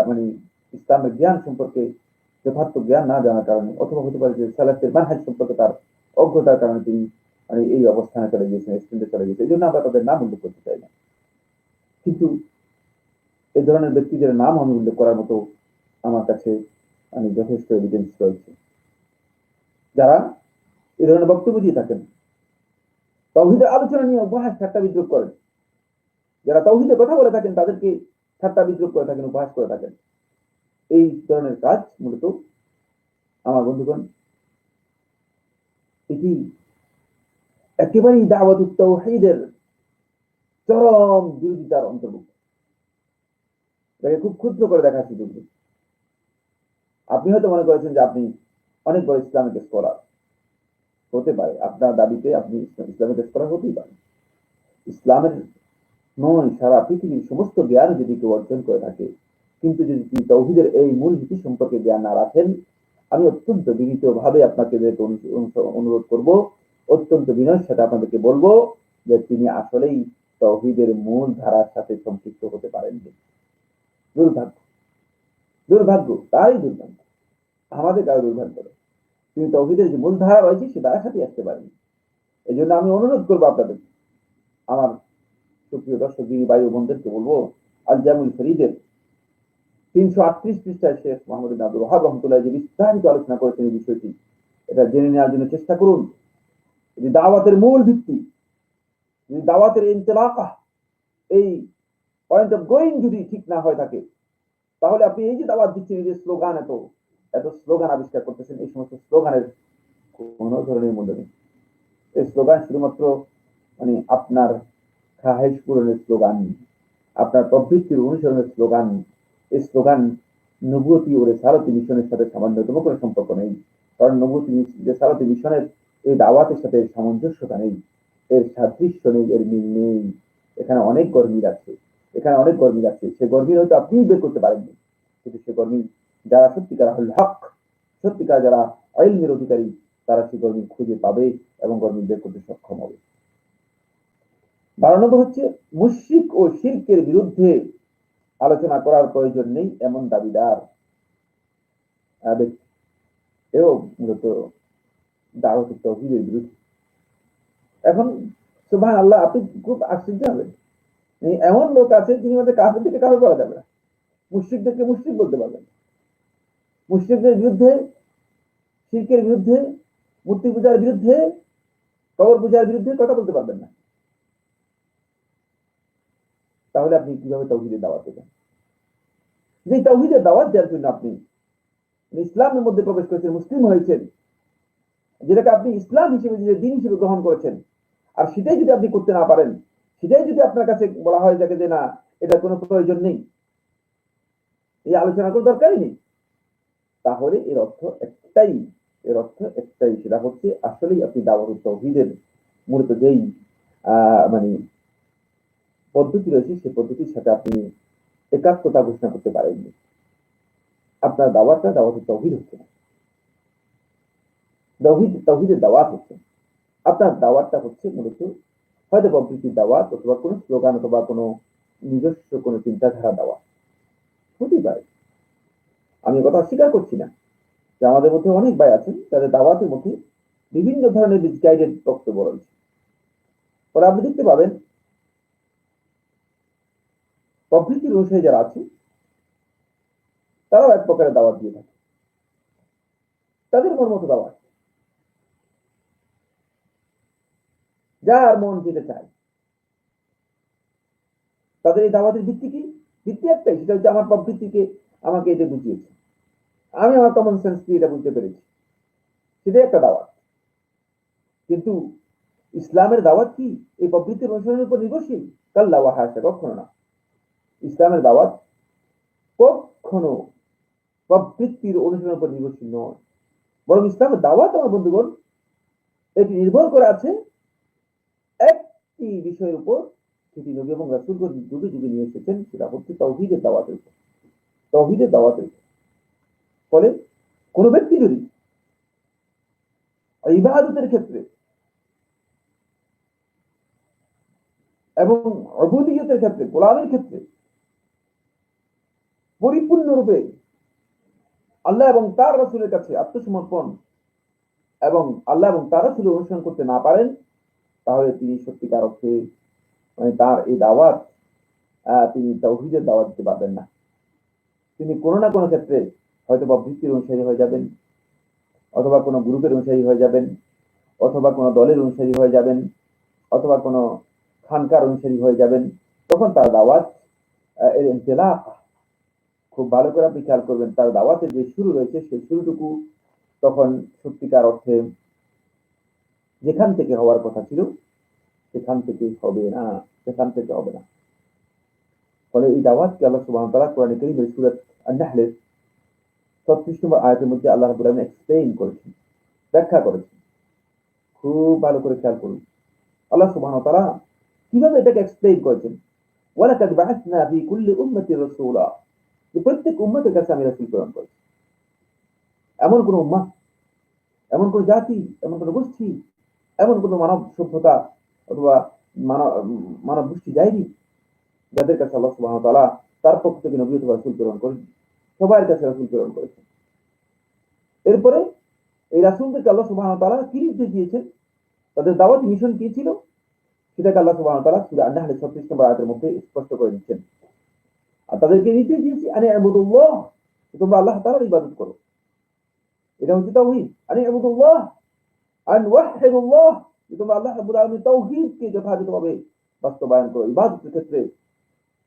মানে ইসলামের জ্ঞান সম্পর্কে যথার্থ জ্ঞান না জানার কারণে, অথবা হতে পারে যে সালাফের মানহাজ সম্পর্কে তার অজ্ঞতার কারণে তিনি মানে এই অবস্থানে চলে গিয়েছেন, স্ট্যান্ডে চলে গেছে। এই জন্য আমরা তাদের নাম উল্লেখ করতে চাই না। কিন্তু এই ধরনের ব্যক্তিদের নাম আমি উল্লেখ করার মতো আমার কাছে মানে যথেষ্ট এভিডেন্স রয়েছে, যারা এই ধরনের বক্তব্য দিয়ে থাকেন, তাওহীদের আলোচনা নিয়ে উপহাস, ঠাট্টা, বিদ্রূপ করেন। যারা তাওহীদের কথা বলে থাকেন তাদেরকে ঠাট্টা, বিদ্রূপ করে থাকেন, উপহাস করে থাকেন। এই ধরনের কাজ মূলত আমার বন্ধুগণ, এটি একেবারেই দাওয়াতুত তাওহীদের চরম বিরোধিতার অন্তর্ভুক্ত। এটাকে খুব ক্ষুদ্র করে দেখার সুযোগ নেই। আপনি হয়তো মনে করেছেন যে আপনি অনেক বড় ইসলামিক স্কলার, হতে পারে আপনার দাবিতে আপনি ইসলামিক স্কলার হতেই পারেন। ইসলামের নয়, সারা পৃথিবীর সমস্ত জ্ঞান যদি কেউ অর্জন করে থাকে, কিন্তু যদি তিনি তাওহীদের এই মূল নীতি সম্পর্কে জ্ঞান না রাখেন, আমি অত্যন্ত বিনীত ভাবে আপনাকে অনুরোধ করব, অত্যন্ত বিনয়ের সাথে আপনাদেরকে বলবো যে তিনি আসলেই তাওহীদের মূল ধারার সাথে সম্পৃক্ত হতে পারেননি। দুর্ভাগ্য, দুর্ভাগ্য, তাই দুর্ভাগ্য, আমাদের কারো দুর্ভাগ্য। তিনি তাওহীদের যে মূল ধারা রয়েছে সে ধারার সাথে আসতে পারেনি। এই জন্য আমি অনুরোধ করবো আপনাদের, আমার সুপ্রিয় দর্শক দিনী ভাই ও বোনদেরকে বলবো, আল জামুল ফরিদের 338 পৃষ্ঠায় শেখ মোহাম্মদ বিন আব্দুল ওয়াহাব রাহমাতুল্লাহ যে বিস্তারিত আলোচনা করেছেন এই বিষয়টি, এটা জেনে নেওয়ার জন্য চেষ্টা করুন। যদি দাওয়াতের মূল ভিত্তি, যদি দাওয়াতের ইনতিলাকা, এই পয়েন্ট অফ গোয়িং যদি ঠিক না হয়ে থাকে, তাহলে আপনি এই যে দাওয়াত দিচ্ছেন, এই যে স্লোগান, এত স্লোগান আবিষ্কার করতেছেন, এই সমস্ত স্লোগানের কোন ধরনের মূল্য নেই। এই স্লোগান শুধুমাত্র মানে আপনার খাহেশ পূরণের স্লোগান, আপনার প্রবৃত্তির অনুসরণের স্লোগান। এই স্লোগান নবুয়তি ও রিসালাতি মিশনের সাথে সামান্যতম কোনো সম্পর্ক নেই। কারণ নবুয়তি, রিসালাতি মিশনের এই দাওয়াতের সাথে সামঞ্জস্যতা নেই, এর সাদৃশ্য নেই, এর মিল নেই। এখানে অনেক গরমিল আছে, এখানে অনেক গরমিল আছে। সে গরমিল হয়তো আপনি বের করতে পারেননি, কিন্তু সে গরমিল যারা সত্যিকার হক, সত্যিকার যারা ইলমের অধিকারী, তারা সেই গরমিল খুঁজে পাবে এবং গরমিল বের করতে সক্ষম হবে। 12 নম্বর হচ্ছে মুশরিক ও শিরকের বিরুদ্ধে আলোচনা করার প্রয়োজন নেই এমন দাবিদার ব্যক্তি, এও মূলত দাওয়াতুত তাওহীদের বিরুদ্ধে। এখন সুবহানাল্লাহ, আপনি খুব আশ্চর্য হবেন, এমন লোক আছে যিনি মধ্যে কাফের থেকে কাফের বলা যাবে না, মুশরিকদেরকে মুশরিক বলতে পারবেন, মুশরিকদের বিরুদ্ধে, শিরকের বিরুদ্ধে, মূর্তি পূজার বিরুদ্ধে, কবর পূজার বিরুদ্ধে কথা বলতে পারবেন না। তাহলে আপনি কিভাবে তাওহীদের দাওয়াত দেবেন? যে তাওহীদের দাওয়াত দেওয়ার জন্য আপনি ইসলামের মধ্যে প্রবেশ করেছেন, মুসলিম হয়েছেন, যেটাকে আপনি ইসলাম হিসেবে যে দিন হিসেবে গ্রহণ করেছেন, আর সেটাই যদি আপনি করতে না পারেন, সেটাই যদি আপনার কাছে বলা হয় যাকে যে না এটা কোনো প্রয়োজন নেই, এই আলোচনা কোনো দরকারই নেই, তাহলে এর অর্থ একটাই, সেটা হচ্ছে আসলেই আপনি দাওয়াতুত তাওহীদের মূলত যেই মানে পদ্ধতি রয়েছে সেই পদ্ধতির সাথে আপনি একাত্মতা ঘোষণা করতে পারেননি। আপনার দাওয়াতটা দাওয়াতুত তাওহীদ হচ্ছে না, তাওহীদের দাওয়াত হচ্ছে। আপনার দাওয়াতটা হচ্ছে মূলত হয়তো প্রবৃত্তির দাওয়াত, অথবা কোনো স্লোগান, অথবা কোনো নিজস্ব কোনো চিন্তাধারা দাওয়াত হতে পারে। আমি কথা অস্বীকার করছি না যে আমাদের মধ্যে অনেক ভাই আছেন তাদের দাওয়াতের মধ্যে বিভিন্ন ধরনের মিসগাইডেড বক্তব্য রয়েছে। পরে আপনি দেখতে পাবেন প্রবৃত্তির অনুসারী যারা আছে তারাও এক প্রকারের দাওয়াত দিয়ে থাকে, তাদের মন মতো দাওয়াত, যার মন যেতে চায়। তাদের এই দাওয়াতের ভিত্তি কি? ভিত্তি একটাই, সেটা হচ্ছে আমার প্রবৃত্তিকে আমাকে এটা বুঝিয়েছে, আমি আমার কমন সেন্স দিয়ে এটা বুঝতে পেরেছি, সেটাই একটা দাওয়াত। কিন্তু ইসলামের দাওয়াত কি এই প্রবৃত্তির অনুসরণের উপর নির্ভরশীল? কাল্লা ওয়া হাসা, কখনো না। ইসলামের দাওয়াত কখনো প্রবৃত্তির অনুসরণের উপর নির্ভরশীল নয়, বরং ইসলামের দাওয়াত আমার বন্ধুগণ এটি নির্ভর করে আছে একটি বিষয়ের উপর, সেটি নবী এবং রাসূলগণ যুগে যুগে নিয়ে এসেছেন, সেটা হচ্ছে তাওহীদের দাওয়াতের উপর। তাওহীদের দাওয়াতের উপর। ফলে কোন ব্যক্তি যদি ইবাদতের ক্ষেত্রে এবং উবুদিয়তের ক্ষেত্রে, গোলামের ক্ষেত্রে পরিপূর্ণরূপে আল্লাহ এবং তার রাসূলের কাছে আত্মসমর্পণ এবং আল্লাহ এবং তার রাসূলের অনুসরণ করতে না পারেন, তাহলে তিনি সত্যিকার অর্থে মানে তার এই দাওয়াত তিনি তাওহীদের দাওয়াত দিতে পারবেন না। তিনি কোনো না কোনো ক্ষেত্রে হয়তো বা বৃত্তির অনুসারী হয়ে যাবেন, অথবা কোনো গ্রুপের অনুসারী হয়ে যাবেন, অথবা কোনো দলের অনুসারী হয়ে যাবেন, অথবা কোনো খানকার অনুসারী হয়ে যাবেন। তখন তার দাওয়াত এর ইনতিলাক খুব ভালো করে আপনি খেয়াল করবেন, তার দাওয়াতের যে শুরু রয়েছে সেই শুরুটুকু তখন সত্যিকার অর্থে যেখান থেকে হওয়ার কথা ছিল সেখান থেকে হবে না, সেখান থেকে হবে না। ফলে এই দাওয়াতকে আল্লাহ সুবহানাহু ওয়া তাআলা কোরআনে কারীমের সূরা আন-নাহলের ৩৬ নম্বর আয়াতের মধ্যে আল্লাহ রাব্বুল আলামিন এক্সপ্লেইন করেছেন, ব্যাখ্যা করেছেন। খুব ভালো করে খেয়াল করুন আল্লাহ সুবহানাহু ওয়া তাআলা কিভাবে এটাকে এক্সপ্লেইন করেছেন। ওয়ালাকাদ বা'আসনা ফি কুল্লি উম্মাতির রাসূলা, যে প্রত্যেক উম্মতের কাছে আমি রাসূল প্রেরণ করেছি। এমন কোন উম্মাহ, এমন কোন জাতি, এমন কোন গোষ্ঠী, এমন কোন মানব সভ্যতা অথবা মানব মানব গোষ্ঠী যায়নি যাদের কাছে আল্লাহ সুবহানাহু ওয়া তাআলা তার পক্ষ থেকে নবী অথবা রাসূল প্রেরণ করেন। সবার কাছে রাসূল প্রেরণ করেছেন। এরপরে এই রাসূলদেরকে আল্লাহ সুবহানাহু ওয়া তাআলা কি নির্দেশ দিয়েছেন, তাদের দাওয়াতি মিশন কি ছিল, সেটাকে আল্লাহ সুবহানাহু ওয়া তাআলা সূরা আন-নাহলের ৩৬ নম্বর আয়াতের মধ্যে স্পষ্ট করে দিচ্ছেন। আর তাদেরকে নির্দেশ দিয়েছি আনি আবুদুল্লাহ, তোমরা আল্লাহ তাআলার ইবাদত করো। এটা হচ্ছে তাওহীদ। আনি আবুদুল্লাহ আন ওয়াহিদুল্লাহ, তোমরা আল্লাহ রাব্বুল আলামিনের তাওহীদকে যথাযথভাবে বাস্তবায়ন করো। ইবাদতের ক্ষেত্রে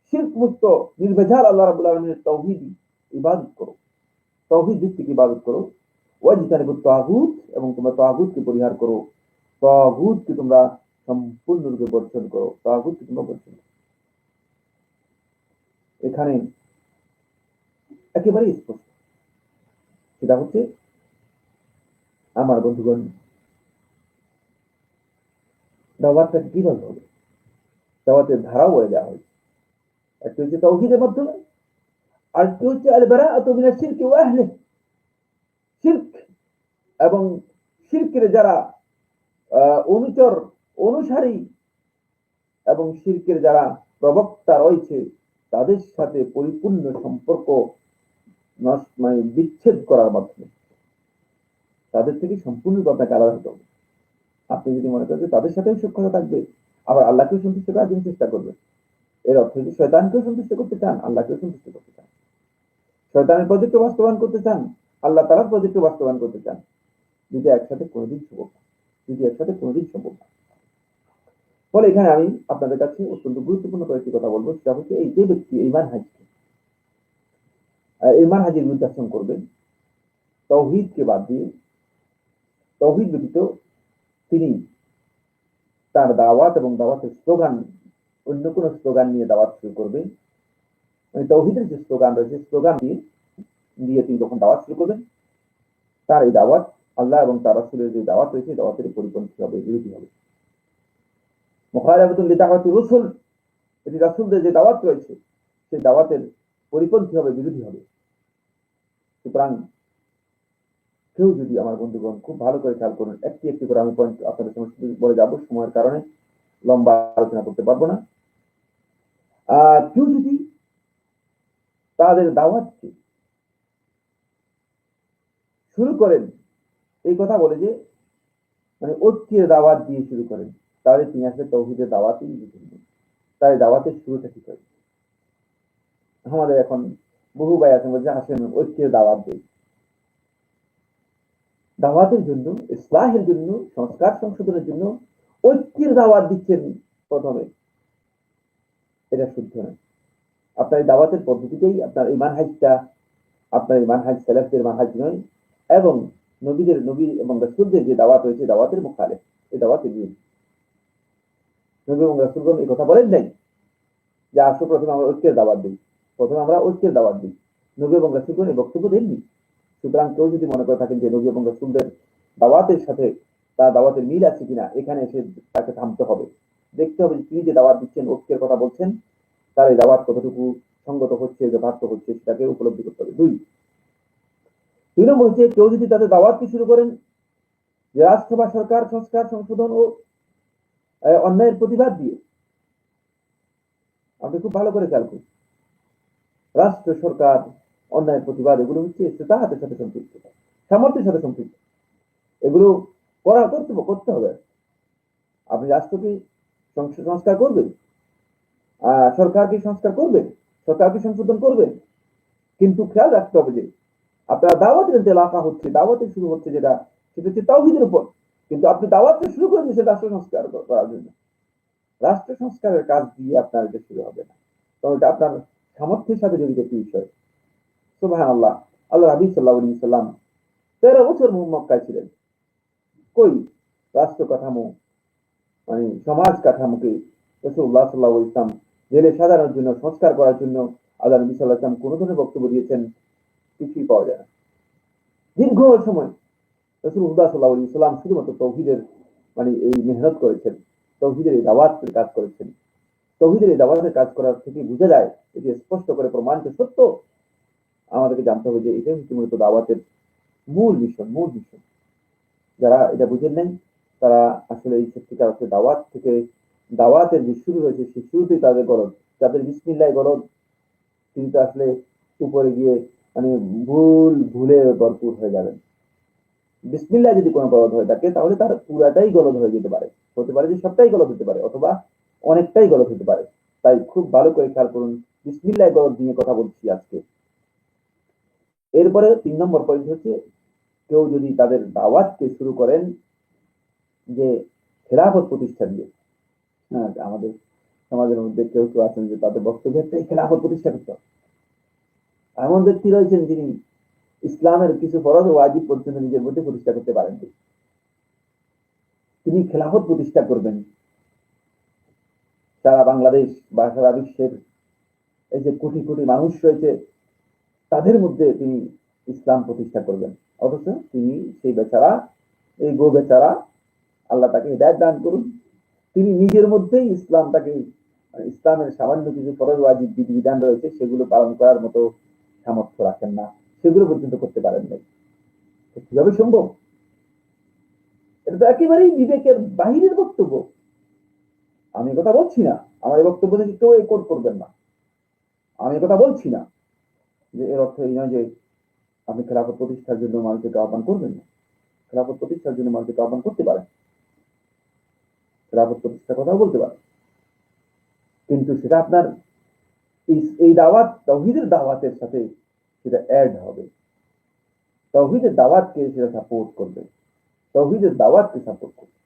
শিরক মুক্ত নির্ভেজাল আল্লাহ রাব্বুল আলামিনের তাওহীদি ইবাদত করো, তাওহীদ ভিত্তিক ইবাদত করো। ওয়াজতানিবুত তাগুত, এবং তোমরা তাগুতকে পরিহার করো, তাগুতকে তোমরা সম্পূর্ণরূপে বর্জন করো, তাগুতকে তোমরা বর্জন করো। এখানে একেবারে স্পষ্ট, সেটা হচ্ছে আমার বন্ধুগণ দাওয়াতটাকে কিভাবে হবে, দাওয়াতের ধারাও বলে দেওয়া হয়েছে। একটা হচ্ছে তাওহীদের মাধ্যমে, আর কি হচ্ছে আল বারাআতু মিনাশ শিরকি ওয়া আহলিহি, শিরক এবং শিরকের যারা অনুচর, অনুসারী এবং শিরকের যারা প্রবক্তা রয়েছে তাদের সাথে পরিপূর্ণ সম্পর্ক মানে বিচ্ছেদ করার মাধ্যমে তাদের থেকে সম্পূর্ণরূপে আপনাকে আলাদা হতে হবে। আপনি যদি মনে করেন যে তাদের সাথেও সখ্যতা থাকবে, আবার আল্লাহকেও সন্তুষ্ট করার জন্য চেষ্টা করবেন, এর অর্থ যদি শয়তানকেও সন্তুষ্ট করতে চান, আল্লাহকেও সন্তুষ্ট করতে চান, শয়তানের প্রজেক্ট বাস্তবায়ন করতে চান, আল্লাহ তাআলার প্রজেক্ট বাস্তবায়ন করতে চান, দুটো একসাথে কোনোদিন সম্ভব না, দুটো একসাথে কোনোদিন সম্ভব না। ফলে এখানে আমি আপনাদের কাছে অত্যন্ত গুরুত্বপূর্ণ কয়েকটি কথা বলবো, সেটা হচ্ছে এই যে ব্যক্তি এই মানহাজের বিরুদ্ধাচরণ করবেন, তাওহীদকে বাদ দিয়ে, তাওহীদ ব্যতীত তিনি তার দাওয়াত এবং দাওয়াতের স্লোগান অন্য কোনো স্লোগান নিয়ে দাওয়াত শুরু করবে, মানে তাওহীদের যে স্লোগান রয়েছে স্লোগান দিয়ে তিনি যখন দাওয়াত শুরু করবেন, তার এই দাওয়াত আল্লাহ এবং তার রাসূলের যে দাওয়াত রয়েছে দাওয়াতের পরিপন্থী হবে, বিরোধী হবে। মুখালাফাতুল লিদাওয়াতি রাসূল, এটি রাসূলদের যে দাওয়াত রয়েছে সেই দাওয়াতের পরিপন্থী হবে, বিরোধী হবে। সুতরাং কেউ যদি, আমার বন্ধুগণ খুব ভালো করে খেয়াল করুন, একটি একটি করে আমি পয়েন্ট আপনাদের সমস্ত বলে যাবো, সময়ের কারণে লম্বা আলোচনা করতে পারবো না। কেউ যদি তাদের দাওয়াতকে শুরু করেন এই কথা বলে যে মানে ঐক্যের দাওয়াত দিয়ে শুরু করেন, তাহলে তিনি আসলে তাওহীদের দাওয়াতই দিচ্ছেন। তাই দাওয়াতের শুরুটা কি করে? আমাদের এখন বহু ভাই আছেন বলছে আসেন ঐক্যের দাওয়াত দেই। দাওয়াতের জন্য, ইসলাহের জন্য, সংস্কার সংশোধনের জন্য ঐক্যের দাওয়াত দিচ্ছেন প্রথমে, এটা শুদ্ধ নয়। আপনার এই দাওয়াতের পদ্ধতিতেই আপনার এই মানহাজটা, আপনার এই মানহাজ সালাফদের মানহাজ নয়, এবং নবী এবং রাসূলদের যে দাওয়াত রয়েছে দাওয়াতের মুখালেফ, এই দাওয়াতের বিরোধী। নবী এবং রাসূলগণ এই কথা বলেন নাই যে আসো প্রথমে আমরা ঐক্যের দাওয়াত দিই, প্রথমে আমরা ঐক্যের দাওয়াত দিই। নবী এবং রাসূলগণ এই বক্তব্য দেননি। সুতরাং কেউ যদি মনে করে থাকেন যে নবী এবং রাসূলদের দাওয়াতের সাথে তার দাওয়াতের মিল আছে কিনা, এখানে এসে তাকে থামতে হবে, দেখতে হবে তিনি যে দাওয়াত দিচ্ছেন, ঐক্যের কথা বলছেন, তার এই দাওয়াত কতটুকু সঙ্গত হচ্ছে, যথার্থ হচ্ছে, সেটাকে উপলব্ধি করতে হবে। দুই নম্বর হচ্ছে কেউ যদি তাদের দাওয়াতকে শুরু করেন যে রাষ্ট্র বা সরকার সংস্কার সংশোধন ও অন্যায়ের প্রতিবাদ দিয়ে। আপনি খুব ভালো করে খেয়াল করুন, রাষ্ট্র সরকার অন্যায়ের প্রতিবাদ এগুলো হচ্ছে ইসতিতাহাতের সাথে সম্পৃক্ত, সামর্থ্যের সাথে সম্পৃক্ত। এগুলো করতে হবে। আপনি রাষ্ট্রকে সংস্কার করবেন, সরকারকে সংস্কার করবেন, সরকারকে সংশোধন করবেন, কিন্তু খেয়াল রাখতে হবে যে আপনার দাওয়াতের যে এলাকা হচ্ছে, দাওয়াতের শুরু হচ্ছে যেটা, সেটা হচ্ছে তাওহীদের উপর, কিন্তু আপনি দাওয়াতটা শুরু করে দিয়েছেন রাষ্ট্র সংস্কার করার জন্য। রাষ্ট্র সংস্কারের কাজ দিয়ে আপনার এটা শুরু হবে না, কারণ এটা আপনার সামর্থ্যের সাথে জড়িত একটি বিষয়। সুবহানাল্লাহ, আল্লাহ নবী সাল্লাল্লাহু আলাইহি ওয়াসাল্লাম 13 বছর মক্কায় ছিলেন। কই রাষ্ট্র কাঠামো, মানে সমাজ কাঠামোকে রাসূলুল্লাহ সাল্লাল্লাহু আলাইহি ওয়াসাল্লাম জেলে সাজানোর জন্য, সংস্কার করার জন্য আল্লাহ নবী সাল্লাল্লাহু আলাইহি ওয়াসাল্লাম কোন ধরনের বক্তব্য দিয়েছেন? কিছুই পাওয়া যায় না। দীর্ঘ সময় রাসূলুল্লাহ সাল্লাল্লাহু আলাইহি ওয়াসাল্লাম শুধুমাত্র তাওহীদের মানে এই মেহনত করেছেন, তাওহীদের এই দাওয়াতের কাজ করেছেন। তাওহীদের এই দাওয়াতের কাজ করার থেকে বোঝা যায়, এটি স্পষ্ট করে প্রমাণিত সত্য। আমাদেরকে জানতে হবে যে এটাই হচ্ছে মূলত দাওয়াতের মূল বিষয়। যারা এটা বুঝেন নাই তারা আসলে এই সত্যিকার অর্থে দাওয়াত থেকে, দাওয়াতের যে শুরু হয়েছে সেই শুরুতেই তাদের গরজ, যাদের বিসমিল্লাহ গরজ, কিন্তু আসলে উপরে গিয়ে মানে ভুলে ভরপুর হয়ে যাবেন। বিসমিল্লাহ যদি কোনো গলদ হয়ে থাকে তাহলে তার পুরাটাই গলদ হয়ে যেতে পারে, হতে পারে যে সবটাই গলদ হতে পারে, অথবা অনেকটাই গলদ হতে পারে। তাই খুব ভালো করে খেয়াল করুন, বিসমিল্লাহ গলদ নিয়ে কথা বলছি আজকে। এরপরে 3 নম্বর পয়েন্ট হচ্ছে কেউ যদি তাদের দাওয়াতকে শুরু করেন যে খেলাফত প্রতিষ্ঠা দিয়ে। হ্যাঁ, আমাদের সমাজের মধ্যে কেউ কেউ আছেন যে তাদের বক্তব্য হচ্ছে খেলাফত প্রতিষ্ঠা করতে হবে। এমন ব্যক্তি রয়েছেন যিনি ইসলামের কিছু ফরজ ও ওয়াজিব পর্যন্ত নিজের মধ্যে প্রতিষ্ঠা করতে পারেন, তিনি খেলাফত প্রতিষ্ঠা করবেন। সারা বাংলাদেশ বা সারা বিশ্বের এই যে কোটি কোটি মানুষ রয়েছে তাদের মধ্যে তিনি ইসলাম প্রতিষ্ঠা করবেন, অথচ তিনি সেই বেচারা, এই গো বেচারা, আল্লাহ তাকে হিদায়াত দান করুন, তিনি নিজের মধ্যেই ইসলামটাকে, ইসলামের সামান্য কিছু ফরজ ওয়াজিব বিধিবিধান রয়েছে সেগুলো পালন করার মতো সামর্থ্য রাখেন না, সেগুলো পর্যন্ত করতে পারেন নাই। কিভাবে সম্ভব? এটা তো একেবারেই বিবেকের বাহিরের বক্তব্য। আমি কথা বলছি না, আমার এই বক্তব্য থেকে কেউ এই কোট করবেন না। আমি কথা বলছি না যে এর অর্থ এই নয় যে আপনি খেলাফত প্রতিষ্ঠার জন্য মানুষকে আহ্বান করবেন না। খেলাফত প্রতিষ্ঠার জন্য মানুষকে আহ্বান করতে পারেন, খেলাফত প্রতিষ্ঠার কথাও বলতে পারেন, কিন্তু সেটা আপনার এই দাওয়াত, তাওহীদের দাওয়াতের সাথে সেটা অ্যাড হবে, তাওহীদের দাওয়াতকে সেটা সাপোর্ট করবে, তাওহীদের দাওয়াতকে সাপোর্ট করবে।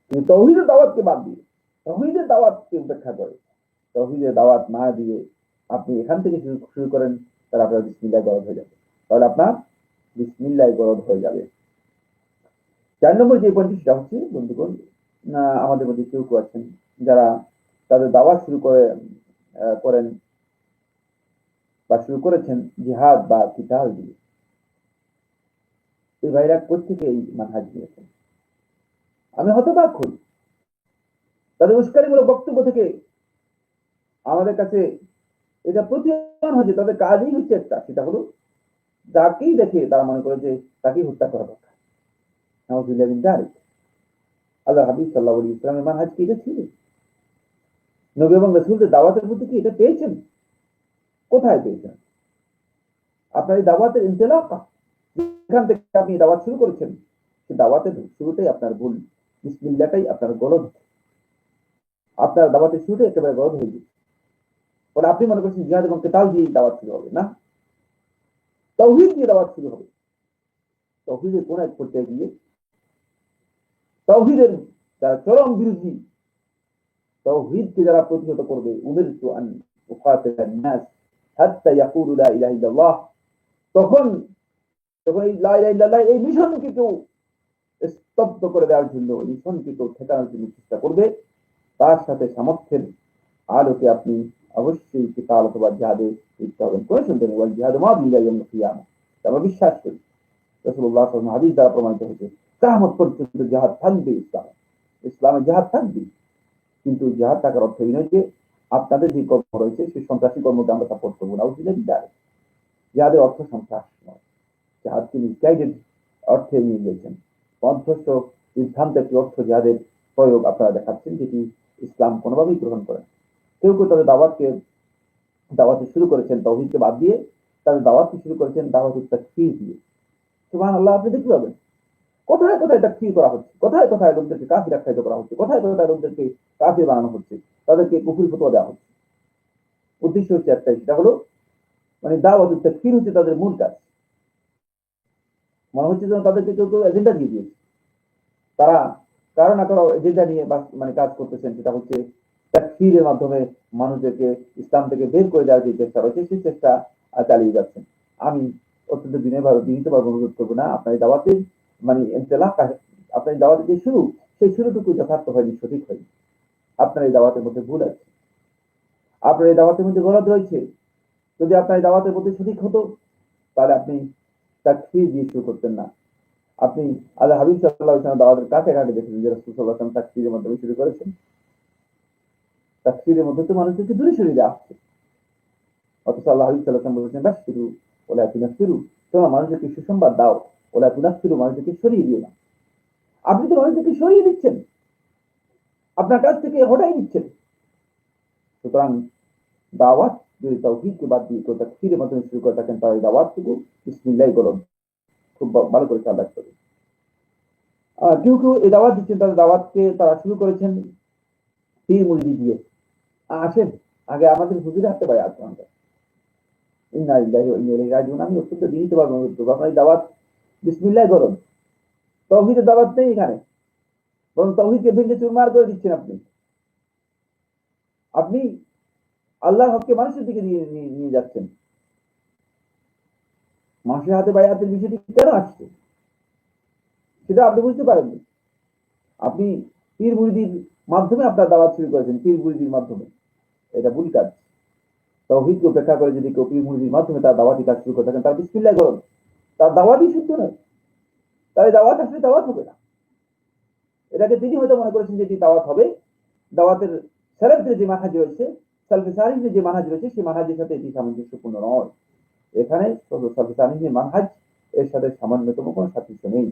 কিন্তু তাওহীদের দাওয়াতকে বাদ দিয়ে, তাওহীদের দাওয়াতকে উপেক্ষা করে, তাওহীদের দাওয়াত না দিয়ে আপনি এখান থেকে শুরু করেন, তাহলে আপনার বিসমিল্লাহ গলদ হয়ে যাবে, তাহলে আপনার বিসমিল্লাহ গলদ হয়ে যাবে। 4 নম্বর যে পয়েন্টটি সেটা হচ্ছে বন্ধুগণ, আমাদের মধ্যে কেউ কেউ আছেন যারা তাদের দাওয়াত শুরু করেন বা শুরু করেছেন জিহাদ বা কিতাল দিয়ে। এই ভাইরা কোথেকে এই মানহাজ নিয়েছেন? আমি হতবাক হই তাদের উস্কানিমূলক বক্তব্য থেকে। আমাদের কাছে এটা প্রতীয়মান হচ্ছে তাদের কাজই হচ্ছে একটা, সেটা হলো যাকেই দেখে তারা মনে করে যে তাকেই হত্যা করা দরকার। নাউযুবিল্লাহি মিন যালিক। আল্লাহ হাবিব সাল্লাল্লাহু আলাইহি ওয়াসাল্লামের মানহাজ কি এটা ছিল? নবী এবং রাসূলদের দাওয়াতের মধ্যে কি এটা পেয়েছেন? কোথায় পেয়েছেন? আপনার এই দাওয়াতের ইনতিলাকা, যেখান থেকে আপনি দাওয়াত শুরু করেছেন, সেই দাওয়াতের শুরুটাই আপনার ভুল। বিসমিল্লাহটাই আপনার গলদ। আপনার দাওয়াতের শুরুটাই একেবারে গলদ হয়ে গেছে। পরে আপনি মনে করছেন জিহাদ এবং কিতাল দিয়ে দাওয়াত শুরু হবে। না, তাওহীদ দিয়ে দাওয়াত শুরু হবে। তাওহীদের কোন এক পর্যায়ে গিয়ে তাওহীদের যারা চরম বিরোধী, তাওহীদকে যারা প্রতিহত করবে, উমিরতু আন উকাতিলান নাস হাত্তা ইয়াকুলু লা ইলাহা ইল্লাল্লাহ, তখন তখন এই লা ইলাহা ইল্লাল্লাহ এই মিশনকে কেউ স্তব্ধ করে দেওয়ার জন্য, এই মিশনকে কেউ ঠেকানোর জন্য চেষ্টা করবে, তার সাথে সামর্থ্যের আলোকে আপনি অবশ্যই কিতাল অথবা জিহাদে লিপ্ত হবেন। করে শুনতেন ওয়াল জিহাদ মাযী ইলা ইয়াউমিল কিয়ামা। আমরা বিশ্বাস করি রাসূলুল্লাহ সাল্লাল্লাহু আলাইহি ওয়াসাল্লাম হাদিস দ্বারা প্রমাণিত হয়েছে কিয়ামত পর্যন্ত জিহাদ থাকবে। ইসলামে জিহাদ থাকবে। কিন্তু জিহাদ থাকার অর্থ এই নয় যে আপনাদের যে কর্ম রয়েছে সেই সন্ত্রাসী কর্মকে আমরা সাপোর্ট করবো না। জিহাদের অর্থ সন্ত্রাস নয়। জিহাদকে মিসগাইডেড অর্থে নিয়ে গিয়েছেন। অধ্যস্ত সিদ্ধান্ত একটি অর্থ জিহাদের প্রয়োগ আপনারা দেখাচ্ছেন, যেটি ইসলাম কোনোভাবেই গ্রহণ করেন। কেউ কেউ তাদের দাওয়াতে শুরু করেছেন তাওহীদকে বাদ দিয়ে, তাদের দাওয়াতকে শুরু করেছেন দাওয়াতুত তাকফীর দিয়ে। সুবহানাল্লাহ। আপনি দেখতে পাবেন কোথায় কোথায় তাকফীর করা হচ্ছে, কোথায় কোথায় লোকদেরকে কাফির আখ্যায়িত করা হচ্ছে, কোথায় কোথায় লোকদেরকে কাফির বানানো হচ্ছে, তাদেরকে কুফরি ফতোয়া দেওয়া হচ্ছে। উদ্দেশ্য হচ্ছে একটাই, সেটা হলো মানে দাওয়াতুত তাকফীর হচ্ছে তাদের মূল কাজ। মনে হচ্ছে যেন তাদেরকে কেউ কেউ এজেন্ডা দিয়ে দিয়েছে। তারা কারো না কারো এজেন্ডা নিয়ে মানে কাজ করতেছেন, সেটা হচ্ছে তাকফীরের মাধ্যমে মানুষদেরকে ইসলাম থেকে বের করে দেওয়ার যে চেষ্টা রয়েছে, সেই চেষ্টা চালিয়ে যাচ্ছেন। আমি অত্যন্ত বিনীতভাবে অনুরোধ করবো না, আপনার এই দাওয়াতের মানে ইনতিলাক, আপনার এই দাওয়াতের যে শুরু, সেই শুরুটুকু যথার্থ হয়নি, সঠিক হয়নি। আপনার এই দাওয়াতের মধ্যে ভুল আছে, আপনার এই দাওয়াতের মধ্যে গলদ রয়েছে। যদি আপনার এই দাওয়াতের মধ্যে সঠিক হতো, তাহলে আপনি তাকফীর দিয়ে শুরু করতেন না। আপনি আল্লাহ হাবিব সাল্লাল্লাহু আলাইহি ওয়াসাল্লাম দাওয়াতের কাকে কাকে দেখেছেন যে রাসূল সাল্লাল্লাহু আলাইহি ওয়াসাল্লাম তাকফীরের মাধ্যমে শুরু করেছেন? তাকফীরের মধ্যে তো মানুষদেরকে দূরে সরিয়ে দেওয়া হচ্ছে। অথচ আল্লাহ হাবিব সাল্লাল্লাহু আলাইহি ওয়াসাল্লাম বলেছেন বাশশিরু ওয়া লা তুনাফিরু, তোমরা মানুষদেরকে সুসংবাদ দাও, ওয়া লা তুনাফিরু, মানুষদেরকে সরিয়ে দিও না। আপনি তো মানুষদেরকে সরিয়ে দিচ্ছেন, আপনার কাছ থেকে হটাই দিচ্ছেন। সুতরাং দাওয়াত যদি তাওহীদকে বাদ দিয়ে কেউ তাকফীরের মাধ্যমে শুরু করে থাকেন, তাহলে দাওয়াতটুকু বিসমিল্লাহ বলুন। খুব ভালো করে খেয়াল রাখতে হবে। কেউ কেউ এই দাওয়াত দিচ্ছেন, তাদের দাওয়াতকে তারা শুরু করেছেন পীর মুরিদি দিয়ে। আসেন আগে আমাদের হুজুরে হাতে পাই আসলাম। ইন্না লিল্লাহি ওয়া ইন্না ইলাইহি রাজিউন। আমি অত্যন্ত বিনীতভাবে অনুরোধ করবো, আপনার এই দাওয়াত বিসমিল্লাহ করুন। তাওহীদের দাওয়াত নেই এখানে, বরং তাওহীদকে ভেঙে চুরমার করে দিচ্ছেন আপনি। আপনি আল্লাহর হককে মানুষের দিকে নিয়ে যাচ্ছেন। মানুষের হাতে বায়াতের বিষয়টি কেন আসছে সেটা আপনি বুঝতে পারেননি। আপনি পীর মুরিদির মাধ্যমে আপনার দাওয়াত শুরু করেছেন, পীর মুরিদির মাধ্যমে। এটা ভুল কাজ। তাওহীদকে উপেক্ষা করে যদি কেউ পীর মুরিদির মাধ্যমে তার দাওয়াতি কাজ শুরু করে থাকেন, তার বিসমিল্লাহ করুন, তার দাওয়াতই শুদ্ধ নয়। তার দাওয়াত আসলে দাওয়াত হবে না। এটাকে তিনি হয়তো মনে করেছেন যে এটি দাওয়াত হবে। দাওয়াতের সেলেবদের যে মানহাজ রয়েছে, সালফে সালিহিনের যে মানহাজ রয়েছে, সেই মানহাজের সাথে এটি সামঞ্জস্যপূর্ণ নয়। এখানে সালফে সালিহিনের মানহাজ এর সাথে সামান্যতম কোনো সাদৃশ্য নেই।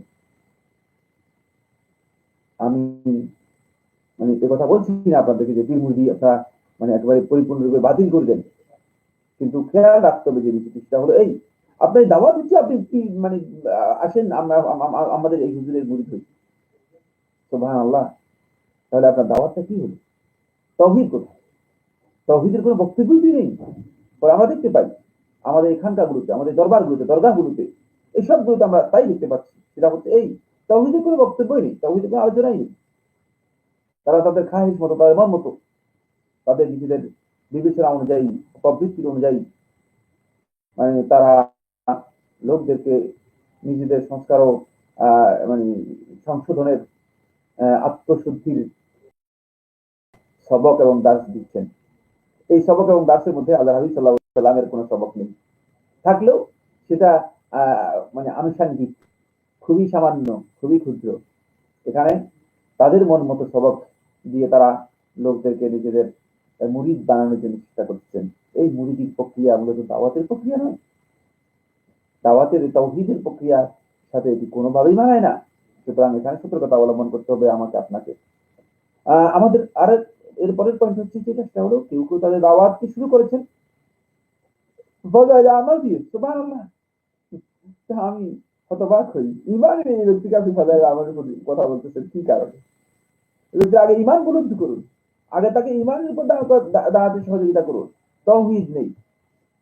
আমি মানে এ কথা বলছি না আপনাদেরকে যে পীর মুরিদি আপনারা মানে একেবারে পরিপূর্ণরূপে বাতিল করবেন, কিন্তু খেয়াল রাখতে হবে যে বিষয়টা হলো এই, আপনার দাওয়াত হচ্ছে আপনি কি মানে আসেন আমরা আমাদের এই হুজুরের মুরিদ হই। সুবহানাল্লাহ। তাহলে আপনার দাওয়াতটা কি হলো? তাওহীদ কোথায়? তাওহীদের কোনো বক্তব্যই নেই। পরে আমরা দেখতে পাই আমাদের এখানকার গুলোতে, আমাদের দরবারগুলোতে, দরগাহগুলোতে, এইসবগুলোতে আমরা তাই দেখতে পাচ্ছি। সেটা হচ্ছে এই, তাওহীদের কোনো বক্তব্যই নেই, তাওহীদের কোনো আলোচনাই নেই। তারা তাদের খাহিস মতো, তাদের মন মতো, তাদের নিজেদের বিবেচনা অনুযায়ী, প্রবৃত্তির অনুযায়ী মানে তারা লোকদেরকে নিজেদের সংস্কার ও মানে সংশোধনের আত্মশুদ্ধির সবক এবং দাস দিচ্ছেন। এই সবক এবং দাসের মধ্যে আল্লাহ হাবিব সাল্লাল্লাহু আলাইহি সাল্লামের কোনো সবক নেই, থাকলেও সেটা মানে আনুষাঙ্গিক, খুবই সামান্য, খুবই ক্ষুদ্র। এখানে তাদের মন মতো সবক দিয়ে তারা লোকদেরকে নিজেদের মুরিদ বানানোর জন্য চেষ্টা করছেন। এই মুরিদির প্রক্রিয়া মূলত দাওয়াতের প্রক্রিয়া নয়, দাওয়াতের তাওহীদের প্রক্রিয়ার সাথে এটি কোনোভাবেই মানায় না। সুতরাং এখানে সতর্কতা অবলম্বন করতে হবে আমাকে আপনাকে। আমাদের আর এরপরের পয়েন্ট হচ্ছে যেটা, সেটা হলো কেউ কেউ তাদের দাওয়াতকে শুরু করেছেন ফজাইলে আমল দিয়ে। সুবহানাল্লাহ, আমি হতবাক হই, ইমানের এই ব্যক্তিকে আপনি ফজাইলে আমলের কথা বলতেছেন কি কারণে? আগে ইমান উপলব্ধি করুন, আগে তাকে ইমানের উপর দাঁড়াতে সহযোগিতা করুন। তাওহীদ নেই,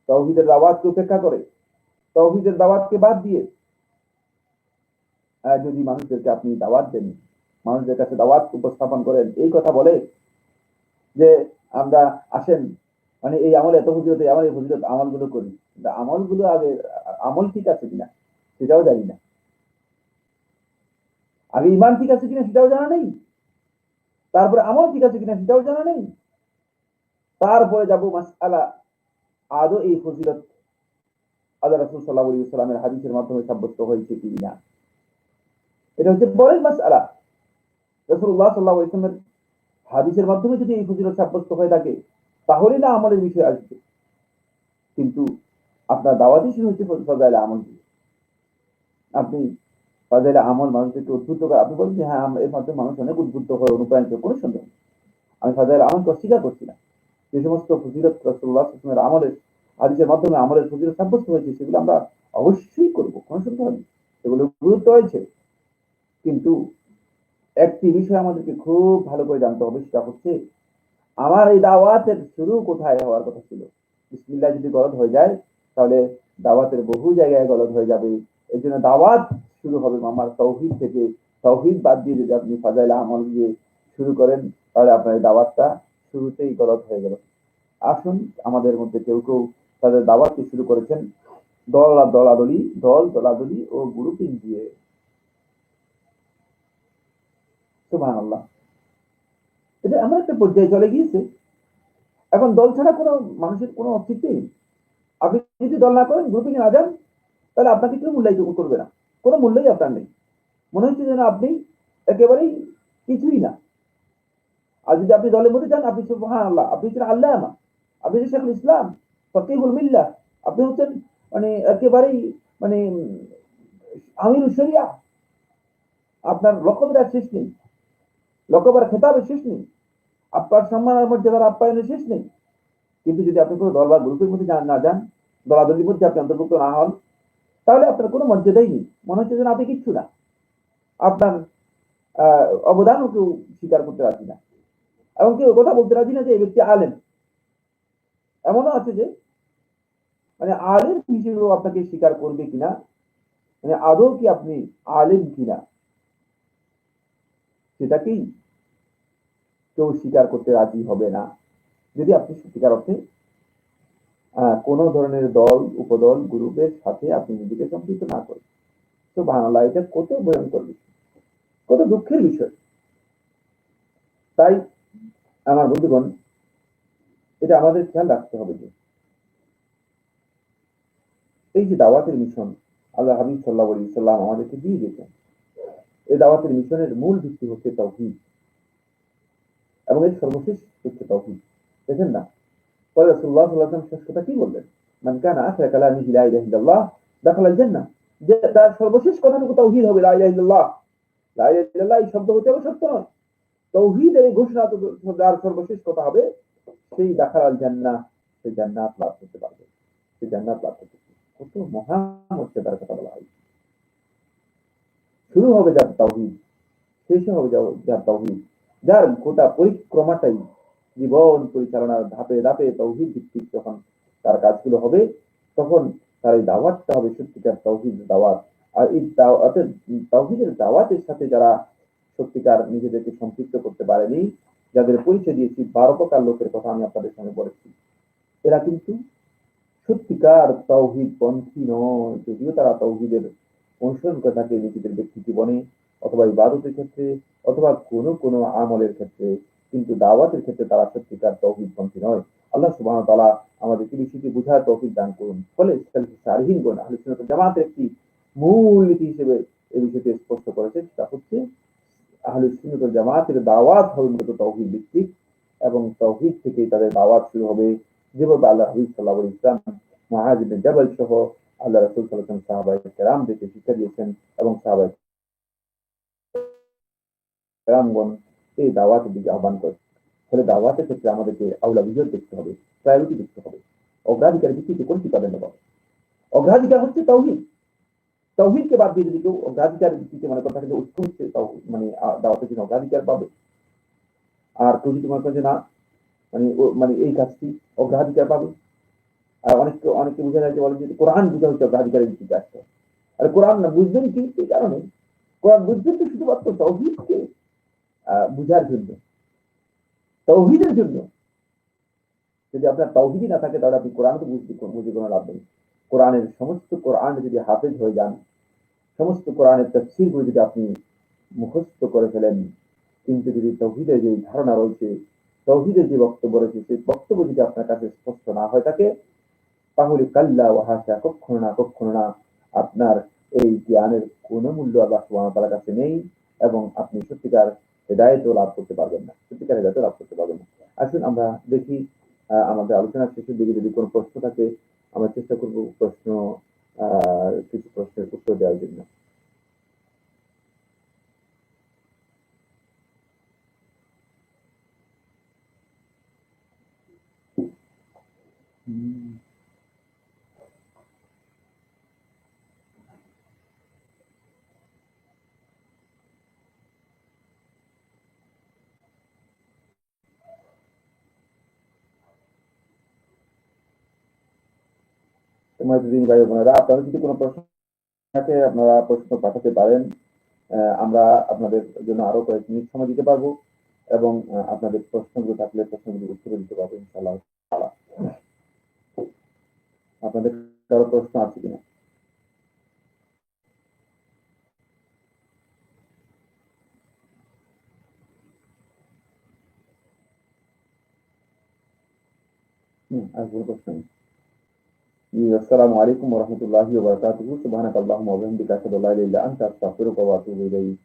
তাওহীদের দাওয়াতকে উপেক্ষা করে, তাওহীদের দাওয়াতকে বাদ দিয়ে যদি মানুষদেরকে আপনি দাওয়াত দেন, মানুষদের কাছে দাওয়াত উপস্থাপন করেন, এই কথা বলে যে আমরা আসেন, মানে এই আমল এত ফজিলত, আমার এই ফজিলত আমলগুলো করি, আমলগুলো আগে আমল ঠিক আছে কিনা সেটাও জানি না, আগে ইমান ঠিক আছে কিনা সেটাও জানা নেই, তারপরে আমল ঠিক আছে কিনা সেটাও জানা নেই, তারপরে যাবো মাসআলা আদৌ এই ফজিলত আল্লাহ রাসূল সাল্লাল্লাহু আলাইহি ওয়াসাল্লামের হাদিসের মাধ্যমে সাব্যস্ত হয়েছে কিনা। এটা হচ্ছে বড় মাসআলা। রাসূলুল্লাহ সাল্লাল্লাহু আলাইহি ওয়াসাল্লামের হাদিসের মাধ্যমে যদি এই ফজিলত সাব্যস্ত হয়ে থাকে তাহলে না আমলের বিষয় আসবে। কিন্তু আপনার দাওয়াতই শুরু হচ্ছে ফজাইলে আমল দিয়ে। আপনি ফজাইলে আমল মানুষদেরকে উদ্বুদ্ধ করে, আপনি বলছেন যে হ্যাঁ এর মাধ্যমে মানুষ অনেক উদ্বুদ্ধ হয়ে অনুপ্রাণিত, কোনো সন্দেহ নেই। আমি ফজাইলে আমলকে অস্বীকার করছি না। যে সমস্ত ফজিলত রাসূলুল্লাহ সাল্লাল্লাহু আলাইহি ওয়াসাল্লামের আমলের হাদিসের মাধ্যমে আমলের ফজিলত সাব্যস্ত হয়েছে সেগুলো আমরা অবশ্যই করবো, কোনো সন্দেহ নেই, সেগুলো গুরুত্ব হয়েছে। কিন্তু একটি বিষয় আমাদেরকে খুব ভালো করে জানতে হবে, সেটা হচ্ছে আমার এই দাওয়াতের শুরু কোথায় হওয়ার কথা ছিল। বিসমিল্লাহ যদি গলদ হয়ে যায় তাহলে দাওয়াতের বহু জায়গায় গলদ হয়ে যাবে। এই জন্য দাওয়াত শুরু হবে আমার তাওহীদ থেকে। তাওহীদ বাদ দিয়ে যদি আপনি ফাজাইল আমল দিয়ে শুরু করেন তাহলে আপনার দাওয়াতটা শুরুতেই গলদ হয়ে গেল। আসুন, আমাদের মধ্যে কেউ কেউ তাদের দাওয়াতকে শুরু করেছেন দলাদলি ও গ্রুপিং দিয়ে। সুবহানাল্লাহ, এটা এমন একটা পর্যায়ে চলে গিয়েছে এখন দল ছাড়া কোনো মানুষের কোনো অস্তিত্বই নেই। আপনি যদি দল না করেন, গ্রুপিং এ না যান, তাহলে আপনাকে কেউ মূল্যায়িত করবে না, কোনো মূল্যই আপনার নেই। মনে হচ্ছে যেন আপনি একেবারেই কিছুই না। আর যদি আপনি দলের মধ্যে যান, আপনি সুবহানাল্লাহ, আপনি হচ্ছেন আল্লামা, আপনি হচ্ছেন শেখুল ইসলাম, ফকিহুল মিল্লাহ, আপনি হচ্ছেন মানে একেবারেই মানে আমিরুশ শরিয়া। আপনার লকবের আর শেষ নেই, লকবের খেতাবের শেষ নেই, আপনার সম্মানের মর্যাদার আপ্যায়নের শেষ নেই। কিন্তু যদি আপনি কোনো দল বা গ্রুপের মধ্যে না যান, দলাদলির মধ্যে আপনি অন্তর্ভুক্ত না হন, তাহলে আপনার কোনো মর্যাদাই নেই। মনে হচ্ছে যেন আপনি কিচ্ছু না, আপনার অবদানও কেউ স্বীকার করতে রাজি না, এবং কেউ কথা বলতে রাজি না যে এই ব্যক্তি আলেম। এমনও আছে যে মানে আলেম হিসেবেও আপনাকে স্বীকার করবে কিনা, মানে আদৌ কি আপনি আলেম কিনা সেটাকেই কেউ স্বীকার করতে রাজি হবে না, যদি আপনি সত্যিকার অর্থে কোন ধরনের দল, উপদল, গ্রুপের সাথে আপনি নিজেকে সম্পৃক্ত না করেন। তো বাংলা, এটা কত ভয়ঙ্কর বিষয়, কত দুঃখের বিষয়। তাই আমার বন্ধুগণ, এটা আমাদের খেয়াল রাখতে হবে যে এই যে দাওয়াতের মিশন আল্লাহ হাবিব সাল্লাল্লাহু আলাইহি সাল্লাম আমাদেরকে দিয়ে দিয়েছেন, এই দাওয়াতের মিশনের মূল ভিত্তি হচ্ছে তাওহীদ, এবং এর সর্বশেষ হচ্ছে তাওহীদ। দেখেন না, পরে রাসূলুল্লাহ সাল্লাল্লাহু আলাইহি ওয়াসাল্লাম শেষ কথা কি বললেন? মান কানা আখিরা কালামিহি লা ইলাহা ইল্লাল্লাহ দাখালাল জান্নাহ। যে তার সর্বশেষ কথাটুকু তাওহীদ হবে, লা ইলাহা ইল্লাল্লাহ। লা ইলাহা ইল্লাল্লাহ এই শব্দ হতে হবে সত্য নয়, তাওহীদের এই ঘোষণা তো যার সর্বশেষ কথা হবে সেই দাখালাল জান্নাহ, সেই জান্নাত লাভ করতে পারবে, সেই জান্নাত লাভ করতে পারবে। কত মহামর্যাদার কথা বলা হয়। শুরু হবে যার তাওহীদ, শেষ হবে যার তাওহীদ, যার গোটা পরিক্রমাটাই জীবন পরিচালনার ধাপে ধাপে তাওহীদ ভিত্তিক যখন তার কাজগুলো হবে, তখন তার এই দাওয়াতটা হবে সত্যিকার তাওহীদ দাওয়াত। আর এই তাওহীদের দাওয়াতের সাথে যারা সত্যিকার নিজেদেরকে সম্পৃক্ত করতে পারেনি, যাদের পরিচয় দিয়েছি 12 প্রকার লোকের কথা আমি আপনাদের সামনে বলেছি, এরা কিন্তু সত্যিকার তাওহীদ পন্থী নয়। যদিও তারা তাওহীদের অনুসরণ করে থাকে নিজেদের ব্যক্তি জীবনে অথবা ইবাদতের ক্ষেত্রে অথবা কোনো আমলের ক্ষেত্রে, কিন্তু দাওয়াতের ক্ষেত্রে তারা সত্যিকার তৌহিদপন্থী নয়। আল্লাহ সুবহানাহু ওয়া তাআলা আমাদেরকে বিষয়টি বুঝার তৌফিক দান করুন। ফলে সালিহিনগণ আহলে সুন্নাত ওয়াল জামাতের একটি মূল নীতি হিসেবে এই বিষয়টি স্পষ্ট করেছে, সেটা হচ্ছে আহলে সুন্নাত ওয়াল জামাতের দাওয়াত হবে মূলত তৌহিদ ভিত্তিক এবং তৌহিদ থেকেই তাদের দাওয়াত শুরু হবে। যেভাবে আল্লাহ হাবিব সাল্লাল্লাহু আলাইহি ওয়াসাল্লাম মুআয ইবনে জাবাল সহ আল্লাহ রাসূল সাল্লাল্লাহু আলাইহি ওয়াসাল্লাম সাহাবায়ে কেরামদেরকে শিক্ষা দিয়েছেন এবং সাহাবায়ে কেরামগণ এই দাওয়াতের দিকে আহ্বান করে। ফলে দাওয়াতের ক্ষেত্রে আমাদেরকে আওলাবিয়ত দেখতে হবে, প্রায়োরিটি দেখতে হবে। অগ্রাধিকার ভিত্তিতে কোনটি প্রাধান্য পাবে? অগ্রাধিকার হচ্ছে তাওহীদ। তাওহীদকে বাদ দিয়ে যদি কেউ অগ্রাধিকার ভিত্তিতে মনে করে থাকে যে উৎস হচ্ছে মানে দাওয়াতের জন্য অগ্রাধিকার পাবে, আর কেউ যদি মনে করে যে না মানে এই কাজটি অগ্রাধিকার পাবে, আর অনেকে বোঝা যায় যে বলে যে কোরআন বুঝা হচ্ছে অগ্রাধিকারের ভিত্তিতে আসছে। আর কোরআন না বুঝবেন কি এই কারণে, কোরআন বুঝবেন তো শুধুমাত্র তাওহীদকে বুঝার জন্য, তাওহীদের জন্য। যদি আপনার তাওহীদই না থাকে তাহলে আপনি কোরআন তো বুঝে কোনো লাভ নেই। কোরআন যদি হাফেজ হয়ে যান, সমস্ত কোরআনের তাফসীর গুলো যদি আপনি মুখস্থ করে ফেলেন, কিন্তু যদি তাওহীদের যে ধারণা রয়েছে, তাওহীদের যে বক্তব্য রয়েছে, সেই বক্তব্য যদি আপনার কাছে স্পষ্ট না হয়ে থাকে, তাহলে কাল্লা ওয়া হাসা, কখনো না আপনার এই জ্ঞানের কোনো মূল্য আল্লাহ সুবহানাহু ওয়া তাআলার কাছে নেই এবং আপনি সত্যিকার হেদায়েতও লাভ করতে পারবেন না, সত্যিকার হেদায়েতও লাভ করতে পারবেন না। আসুন আমরা দেখি আমাদের আলোচনার শেষের দিকে যদি কোনো প্রশ্ন থাকে আমরা চেষ্টা করব কিছু প্রশ্নের উত্তর দেওয়ার জন্য। তোমার দিন ভাই বোনেরা, আপনাদের যদি কোনো প্রশ্ন থাকে আপনারা প্রশ্ন পাঠাতে পারেন। আমরা আপনাদের জন্য আরো কয়েক মিনিট সময় দিতে পারবো এবং আপনাদের প্রশ্নগুলো থাকলে প্রশ্নগুলোর উত্তর দিতে পারবো ইনশাআল্লাহ তাআলা। আপনাদের কারো প্রশ্ন আছে কিনা? আর কোনো প্রশ্ন নেই। জি, আসসালামু আলাইকুম ওয়া রাহমাতুল্লাহি ওয়া বারাকাতুহু। সুবহানাকাল্লাহুম্মা ওয়া বিহামদিকা আশহাদু আল্লা ইলাহা ইল্লা আনতা আস্তাগফিরুকা ওয়া আতুবু ইলাইক।